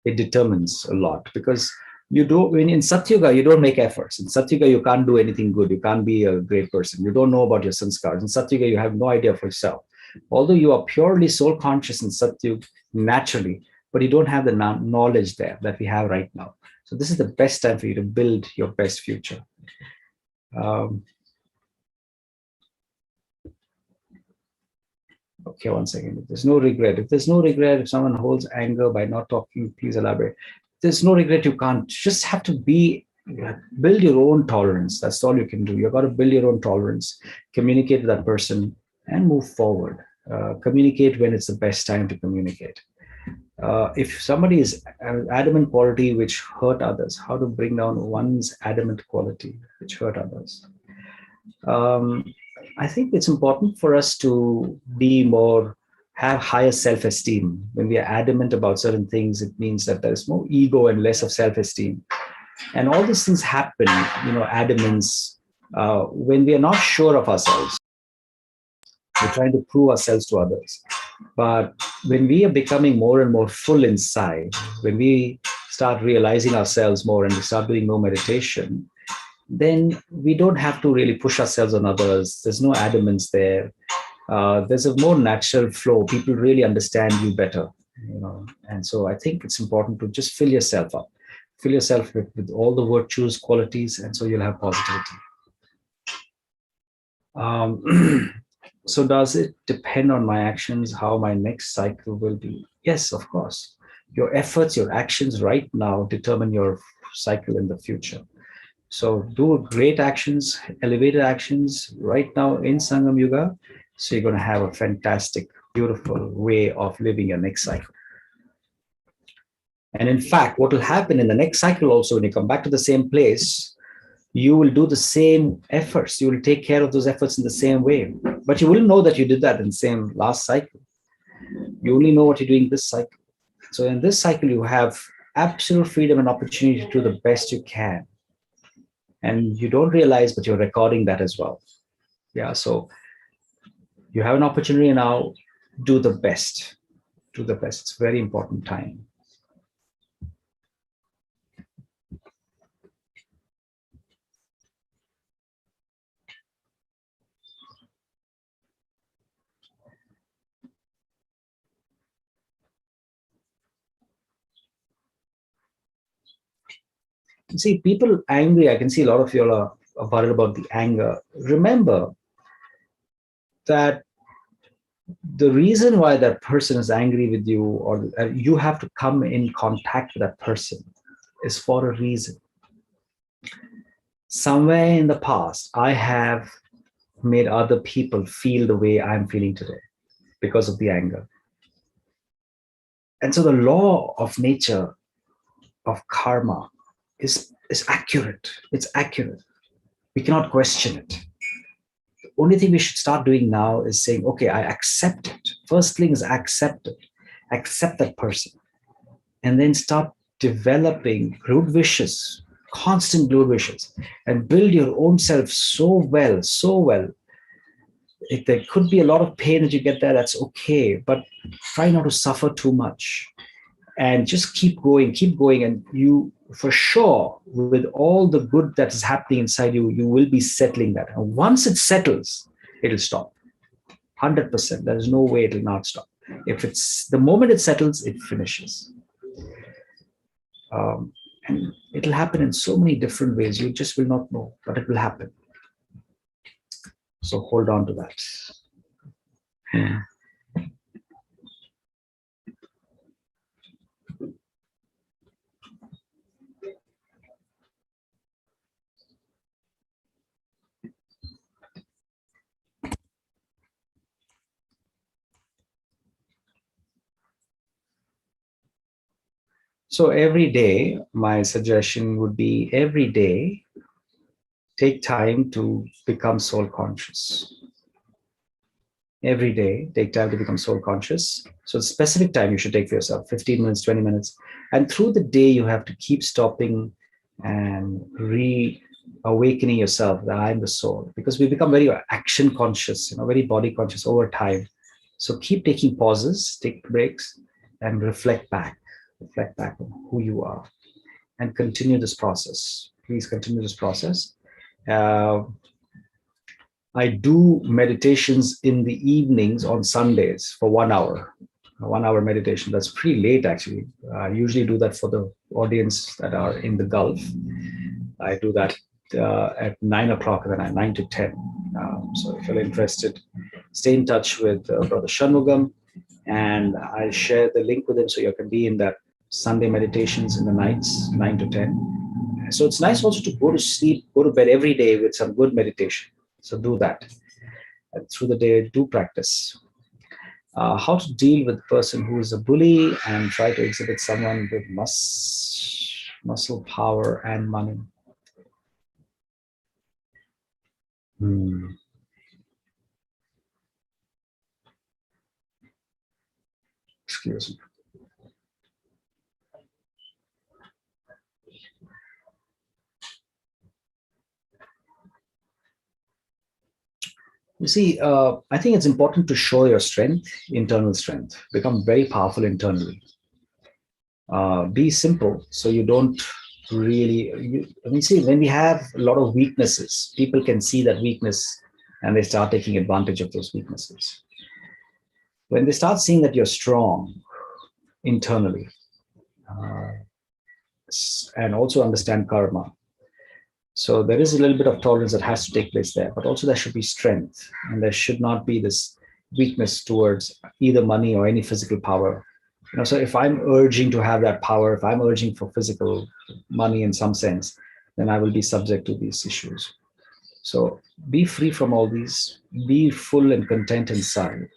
It determines a lot because when in Satyuga, you don't make efforts. In Satyuga, you can't do anything good. You can't be a great person. You don't know about your sanskars. In Satyuga, you have no idea for yourself. Although you are purely soul conscious in Satyuga naturally, but you don't have the knowledge there that we have right now. So this is the best time for you to build your best future. Okay, one second. If there's no regret, if someone holds anger by not talking, please elaborate. If there's no regret, you can't. Just have to build your own tolerance. That's all you can do. You've got to build your own tolerance, communicate with that person, and move forward. Communicate when it's the best time to communicate. If somebody is an adamant quality which hurt others, how to bring down one's adamant quality which hurt others. I think it's important for us to have higher self-esteem. When we are adamant about certain things, it means that there's more ego and less of self-esteem. And all these things happen, adamance, when we are not sure of ourselves. We're trying to prove ourselves to others. But when we are becoming more and more full inside, when we start realizing ourselves more and we start doing more meditation, then we don't have to really push ourselves on others. There's no adamance there. There's a more natural flow. People really understand you better, And so I think it's important to just fill yourself up, fill yourself with all the virtues, qualities, and so you'll have positivity. So does it depend on my actions, how my next cycle will be? Yes, of course. Your efforts, your actions right now determine your cycle in the future. So do great actions, elevated actions right now in Sangam Yuga. So you're going to have a fantastic, beautiful way of living your next cycle. And in fact, what will happen in the next cycle also, when you come back to the same place, you will do the same efforts. You will take care of those efforts in the same way. But you will know that you did that in the same last cycle. You only know what you're doing this cycle. So in this cycle, you have absolute freedom and opportunity to do the best you can. And you don't realize, but you're recording that as well. Yeah, so you have an opportunity now, do the best. Do the best. It's a very important time. See, people angry, I can see a lot of you are worried about the anger. Remember that the reason why that person is angry with you, or you have to come in contact with that person, is for a reason. Somewhere in the past, I have made other people feel the way I'm feeling today because of the anger. And so the law of nature, of karma, is accurate. It's accurate. We cannot question it. The only thing we should start doing now is saying, okay, I accept it. First thing is accept it. Accept that person. And then start developing good wishes, constant good wishes, and build your own self so well, so well. If there could be a lot of pain that you get there, that's okay. But try not to suffer too much. And just keep going. And you, for sure, with all the good that is happening inside you, you will be settling that. And once it settles, it'll stop. 100%. There's no way it'll not stop. If it's the moment it settles, it finishes. And it'll happen in so many different ways. You just will not know, but it will happen. So hold on to that. Yeah. So every day, my suggestion would be every day, take time to become soul conscious. Every day, take time to become soul conscious. So a specific time you should take for yourself, 15 minutes, 20 minutes. And through the day, you have to keep stopping and reawakening yourself that I'm the soul. Because we become very action conscious, very body conscious over time. So keep taking pauses, take breaks, and reflect back on who you are, and continue this process. Please continue this process. I do meditations in the evenings on Sundays for 1 hour. A 1 hour meditation. That's pretty late, actually. I usually do that for the audience that are in the Gulf. I do that at 9 o'clock and then 9 to 10. So if you're interested, stay in touch with Brother Shanmugam, and I'll share the link with him so you can be in that Sunday meditations in the nights, 9 to 10. So it's nice also to go to sleep, go to bed every day with some good meditation. So do that. And through the day, do practice. How to deal with a person who is a bully and try to exhibit someone with muscle power and money. Excuse me. You see, I think it's important to show your strength, internal strength, become very powerful internally. Be simple so you don't really, see, when we have a lot of weaknesses, people can see that weakness and they start taking advantage of those weaknesses. When they start seeing that you're strong internally, and also understand karma, so there is a little bit of tolerance that has to take place there, but also there should be strength, and there should not be this weakness towards either money or any physical power. So if I'm urging to have that power, if I'm urging for physical money in some sense, then I will be subject to these issues. So be free from all these, be full and content inside,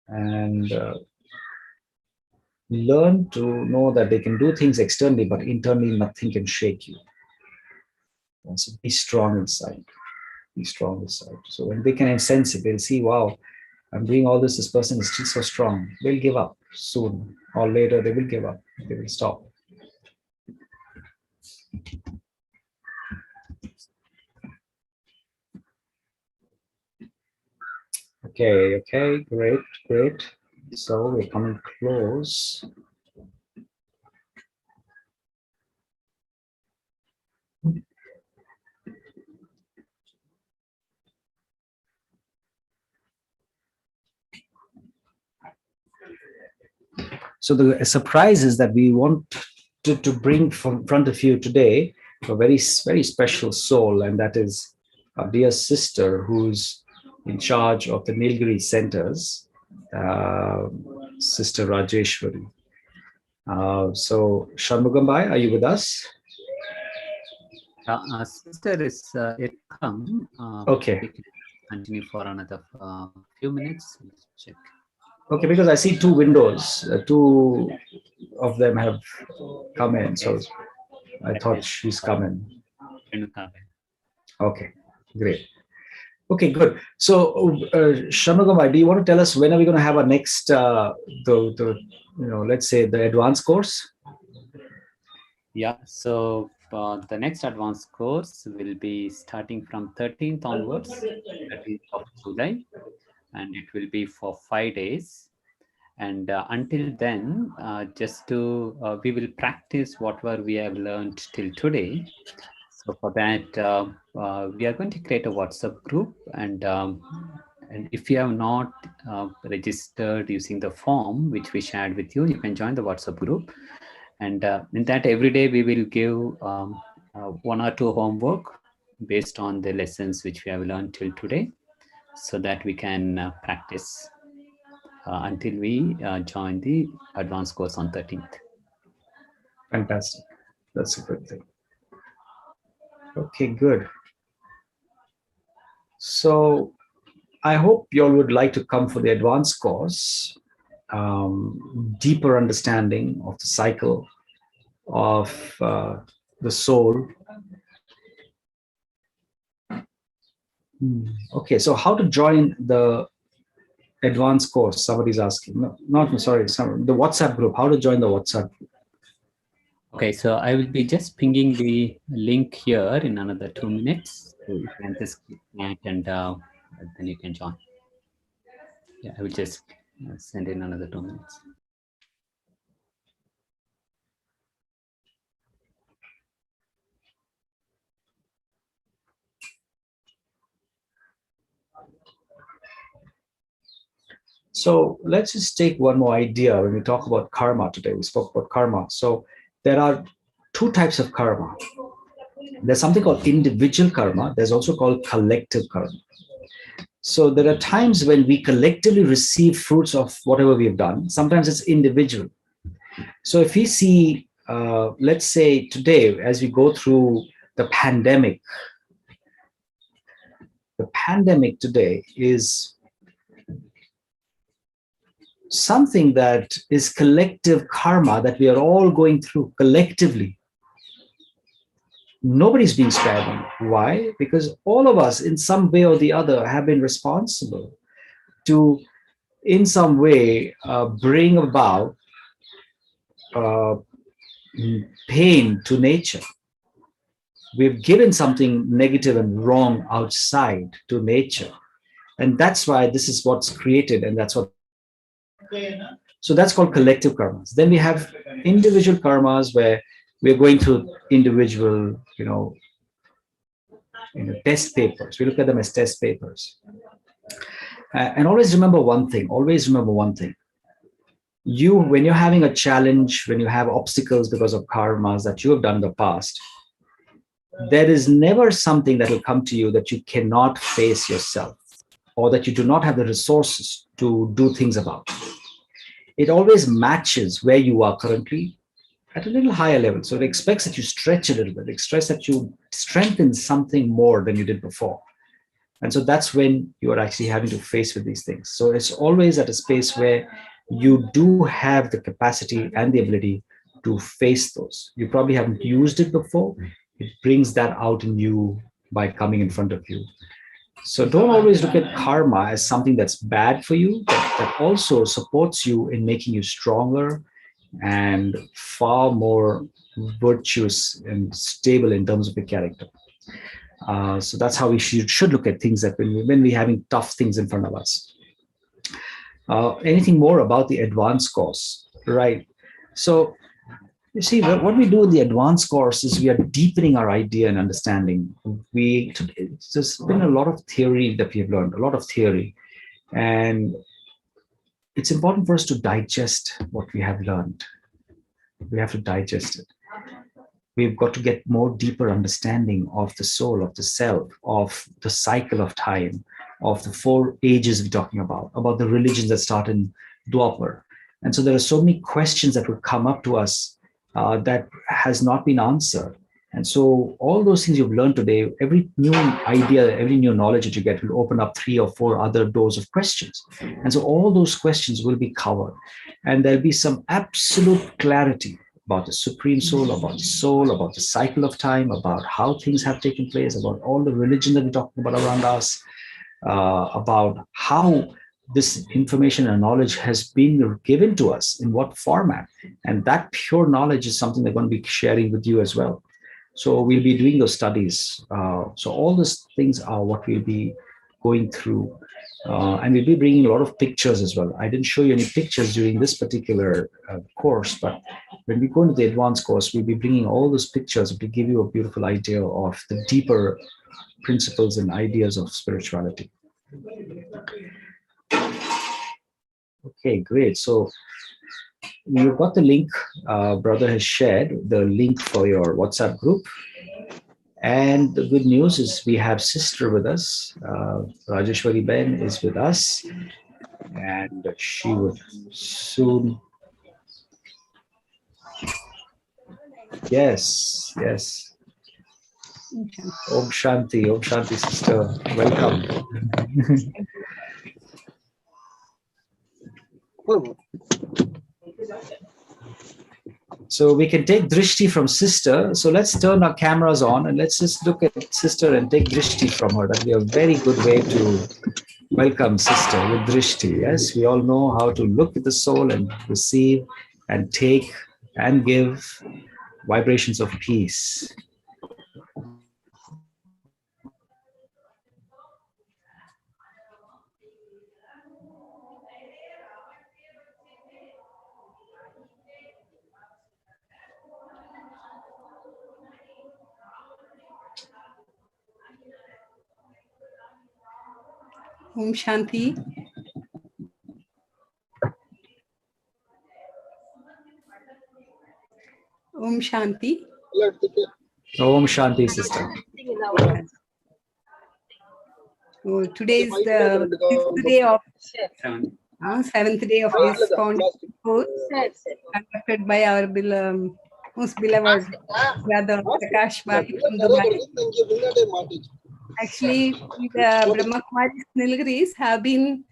and learn to know that they can do things externally, but internally nothing can shake you. And so be strong inside. Be strong inside. So when they can sense it, they'll see, wow, I'm doing all this. This person is still so strong. They'll give up soon or later. They will give up. They will stop. Okay, great. So we're coming close. So the surprise is that we won't to bring from front of you today a very, very special soul, and that is our dear sister who's in charge of the Nilgiri centers, Sister Rajeshwari. So, Shanmugambai, are you with us? Sister is yet come. Okay. We can continue for another few minutes. Let's check. Okay, because I see two windows. Two of them have come in, so I thought she's coming. Okay, great. Okay, good. So, Shanmugambai, do you want to tell us when are we going to have our next, let's say the advanced course? Yeah, so the next advanced course will be starting from 13th onwards, 13th of July, and it will be for 5 days. And until then, we will practice whatever we have learned till today. So for that, we are going to create a WhatsApp group, and if you have not registered using the form which we shared with you, you can join the WhatsApp group. And in that, every day we will give 1 or 2 homework based on the lessons which we have learned till today, so that we can practice until we join the advanced course on 13th. Fantastic. That's a good thing. Okay, good. So I hope you all would like to come for the advanced course, deeper understanding of the cycle of the soul. Okay, so how to join the advanced course? Somebody's asking. The WhatsApp group. How to join the WhatsApp group? Okay, so I will be just pinging the link here in another 2 minutes. So you can just click that and then you can join. Yeah, I will just send in another 2 minutes. So let's just take one more idea when we talk about karma today. We spoke about karma. So there are 2 types of karma. There's something called individual karma. There's also called collective karma. So there are times when we collectively receive fruits of whatever we have done. Sometimes it's individual. So if we see, let's say today, as we go through the pandemic today is something that is collective karma that we are all going through collectively. Nobody's being spared. Why? Because all of us in some way or the other have been responsible to, in some way, bring about pain to nature. We've given something negative and wrong outside to nature. And that's why this is what's created, and that's what. So that's called collective karmas. Then we have individual karmas where we're going through individual, test papers. We look at them as test papers. And always remember one thing. When you're having a challenge, when you have obstacles because of karmas that you have done in the past, there is never something that will come to you that you cannot face yourself, or that you do not have the resources to do things about. It always matches where you are currently at a little higher level. So it expects that you stretch a little bit. It expects that you strengthen something more than you did before. And so that's when you are actually having to face with these things. So it's always at a space where you do have the capacity and the ability to face those. You probably haven't used it before. It brings that out in you by coming in front of you. So don't always look at karma as something that's bad for you, but that also supports you in making you stronger and far more virtuous and stable in terms of your character. So that's how we should look at things, that when we're having tough things in front of us. Anything more about the advanced course? Right. So you see, what we do in the advanced course is we are deepening our idea and understanding. There's been a lot of theory that we have learned, a lot of theory. And it's important for us to digest what we have learned. We have to digest it. We've got to get more deeper understanding of the soul, of the self, of the cycle of time, of the 4 ages we're talking about the religions that start in Dwapar. And so there are so many questions that would come up to us that has not been answered. And so all those things you've learned today, every new idea, every new knowledge that you get will open up 3 or 4 other doors of questions. And so all those questions will be covered. And there'll be some absolute clarity about the supreme soul, about the cycle of time, about how things have taken place, about all the religion that we're talking about around us, about how this information and knowledge has been given to us, in what format. And that pure knowledge is something they're going to be sharing with you as well. So we'll be doing those studies. So all these things are what we'll be going through. And we'll be bringing a lot of pictures as well. I didn't show you any pictures during this particular course, but when we go into the advanced course, we'll be bringing all those pictures to give you a beautiful idea of the deeper principles and ideas of spirituality. Okay, great. So you've got the link. Brother has shared the link for your WhatsApp group. And the good news is we have sister with us. Rajeshwari Ben is with us, and she would soon. Yes, yes. Om Shanti, sister. Welcome. So we can take drishti from sister. So let's turn our cameras on and let's just look at sister and take drishti from her. That'll be a very good way to welcome sister with drishti. Yes, we all know how to look at the soul and receive and take and give vibrations of peace. Om Shanti. Om Shanti. Om Shanti, sister. Oh, today is the 6th day of 7th day of this foundation course conducted by our most beloved brother Prakash Bhai from Dubai. Actually, the Brahma Kumaris Nilgiris have been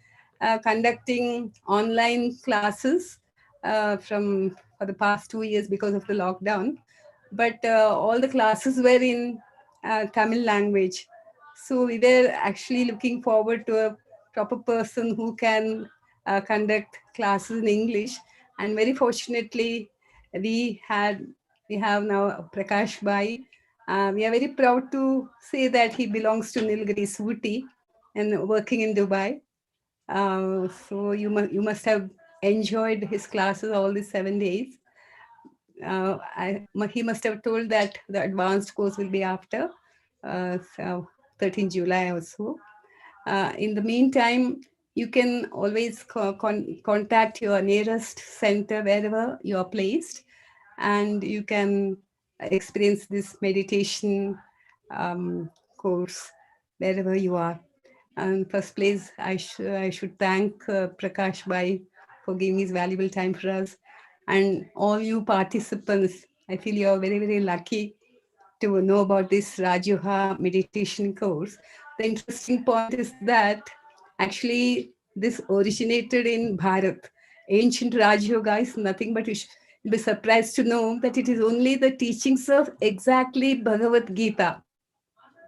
conducting online classes for the past 2 years because of the lockdown. But all the classes were in Tamil language. So we were actually looking forward to a proper person who can conduct classes in English. And very fortunately, we have now Prakash Bhai. We are very proud to say that he belongs to Nilgiri Suti and working in Dubai. So you must have enjoyed his classes all these 7 days. He must have told that the advanced course will be after 13 July or so. In the meantime, you can always contact your nearest center wherever you are placed, and you can experience this meditation course wherever you are. And first place, I should thank Prakash Bhai for giving his valuable time for us. And all you participants, I feel you are very, very lucky to know about this RajaYoga meditation course. The interesting point is that actually this originated in Bharat. Ancient RajaYoga is nothing but, you'll be surprised to know that it is only the teachings of exactly Bhagavad Gita.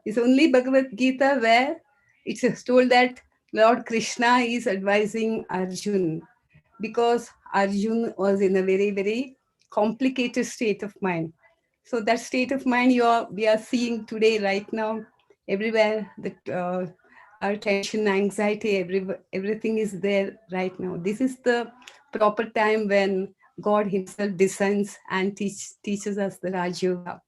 It's only Bhagavad Gita where it is told that Lord Krishna is advising Arjun, because Arjun was in a very, very complicated state of mind. So that state of mind we are seeing today, right now, everywhere, that our tension, anxiety, everything is there right now. This is the proper time when God himself descends and teaches us the RajaYoga.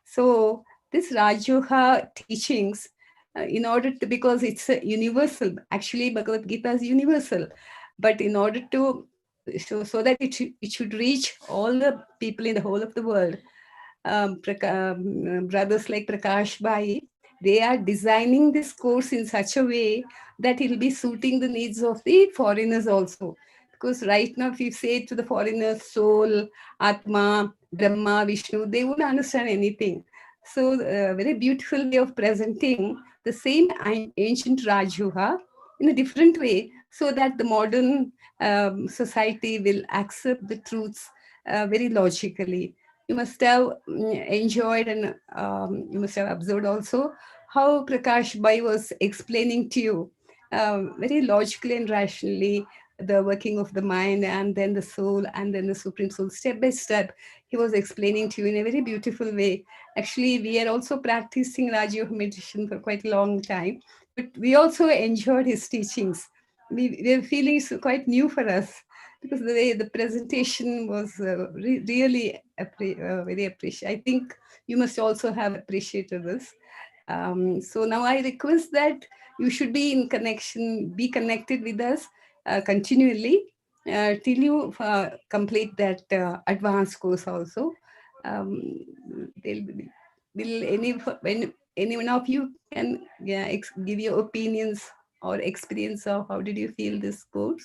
So this RajaYoga teachings, in order to, because it's a universal, actually Bhagavad Gita is universal, but in order to so that it should reach all the people in the whole of the world. Brothers like Prakash Bhai, they are designing this course in such a way that it will be suiting the needs of the foreigners also. Because right now, if you say to the foreigners, soul, Atma, Brahma, Vishnu, they won't understand anything. So, a very beautiful way of presenting the same ancient Raj Yoga in a different way, so that the modern society will accept the truths very logically. You must have enjoyed, and you must have observed also how Prakash Bhai was explaining to you very logically and rationally the working of the mind, and then the soul, and then the supreme soul, step by step. He was explaining to you in a very beautiful way. Actually, we are also practicing Raj Yoga meditation for quite a long time, but we also enjoyed his teachings. We were feeling it's quite new for us, because the way the presentation was really very appreciated. I think you must also have appreciated this. So now I request that you should be in connection, be connected with us continually till you complete that advanced course also. Um, will any one of you can give your opinions or experience of how did you feel this course?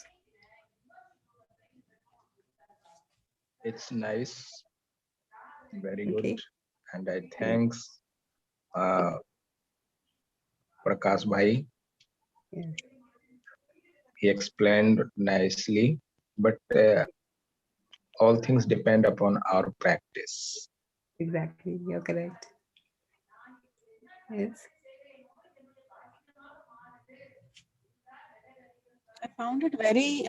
It's nice, very good, Okay. and I Yeah. thanks Prakash Bhai. Yeah. He explained nicely, but all things depend upon our practice. Exactly, you're correct. Yes. I found it very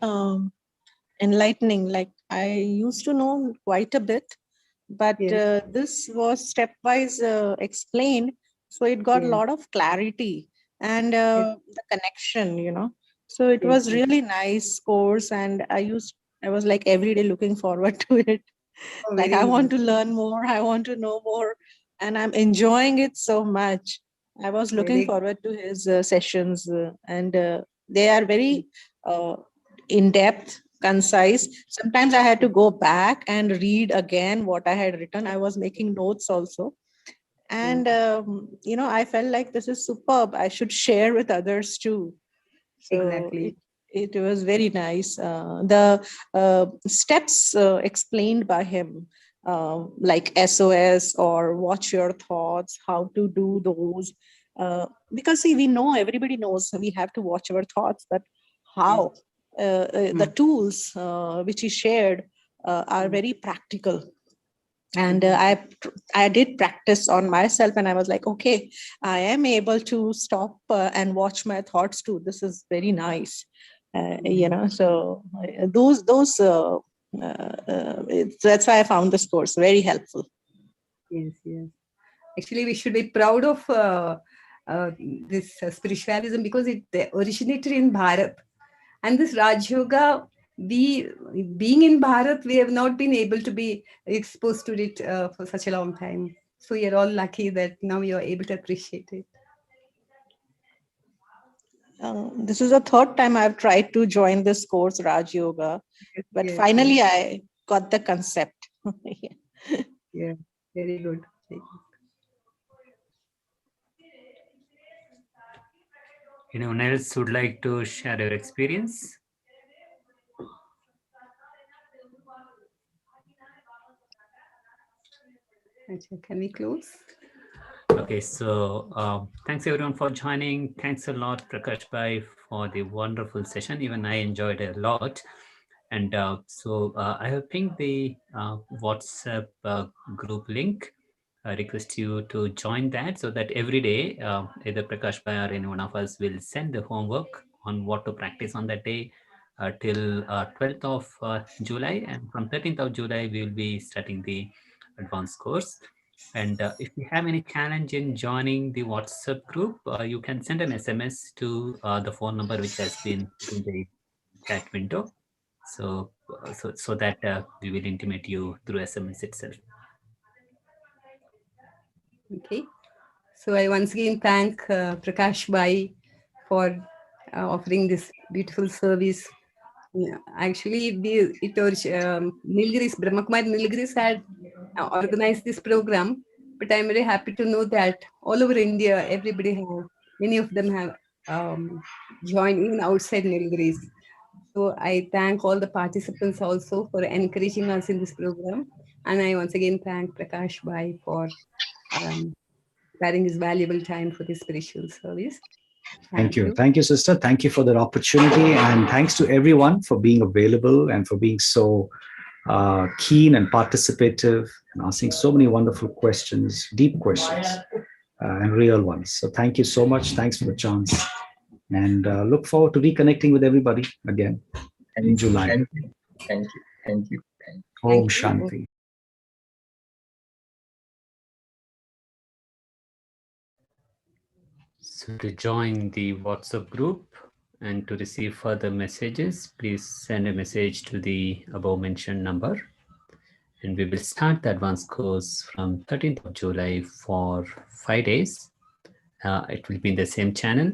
enlightening. Like I used to know quite a bit, but Yes. this was stepwise explained, so it got a Yes. lot of clarity and Yes. the connection, you know. So it Yes. was Yes. really nice course, and I was like every day looking forward to it. Oh, Like very I want nice. to learn more, I want to know more, and I'm enjoying it so much. I was looking Very. forward to his sessions, and they are very uh, in depth, concise. Sometimes I had to go back and read again what I had written. I was making notes also, Yes. and I felt like this is superb, I should share with others too. So Exactly. it was very nice. The steps explained by him, like SOS or watch your thoughts, how to do those. Because see, we know, everybody knows we have to watch our thoughts, but Yes. how? The tools which he shared are very practical, and Exactly. I did practice on myself, and I was like, okay, I am able to stop and watch my thoughts too. This is very nice. So those that's why I found this course very helpful. Yes. Yes. Actually, we should be proud of this spiritualism, because it originated in Bharat. And this Raj Yoga, we, being in Bharat, we have not been able to be exposed to it for such a long time. So you're all lucky that now you're able to appreciate it. This is the third time I've tried to join this course, Raj Yoga, Yes. but Yes. finally Yes. I got the concept. Yeah. Yeah. Very good. Very Anyone else would like to share your experience? good. Can we close? Okay, so thanks everyone for joining. Thanks a lot, Prakash Bhai, for the wonderful session. Even I enjoyed it a lot. And I have pinged the WhatsApp group link. I request you to join that, so that every day, either Prakash Bhai or any one of us will send the homework on what to practice on that day till 12th of July. And from 13th of July, we will be starting the advanced course. And if you have any challenge in joining the WhatsApp group, you can send an SMS to the phone number which has been in the chat window. So that we will intimate you through SMS itself. Okay. So I once again thank Prakash Bhai for offering this beautiful service Yeah, actually, Nilgiris, Brahmakumari Nilgiris had organized this program, but I'm very happy to know that all over India, many of them have joined even outside Nilgiris. So I thank all the participants also for encouraging us in this program. And I once again thank Prakash Bhai for sparing his valuable time for this spiritual service. Thank Thank you. you. Thank you, sister. Thank you for that opportunity. And thanks to everyone for being available and for being so keen and participative and asking so many wonderful questions, deep questions, and real ones. So thank you so much. Thanks for the chance. And look forward to reconnecting with everybody again in July. Thank you. Thank you. Thank you. Thank you. Om Thank you. Shanti. So to join the WhatsApp group and to receive further messages, please send a message to the above mentioned number. And we will start the advanced course from 13th of July for 5 days. It will be in the same channel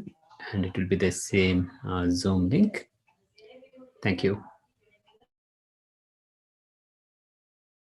and it will be the same Zoom link. Thank you.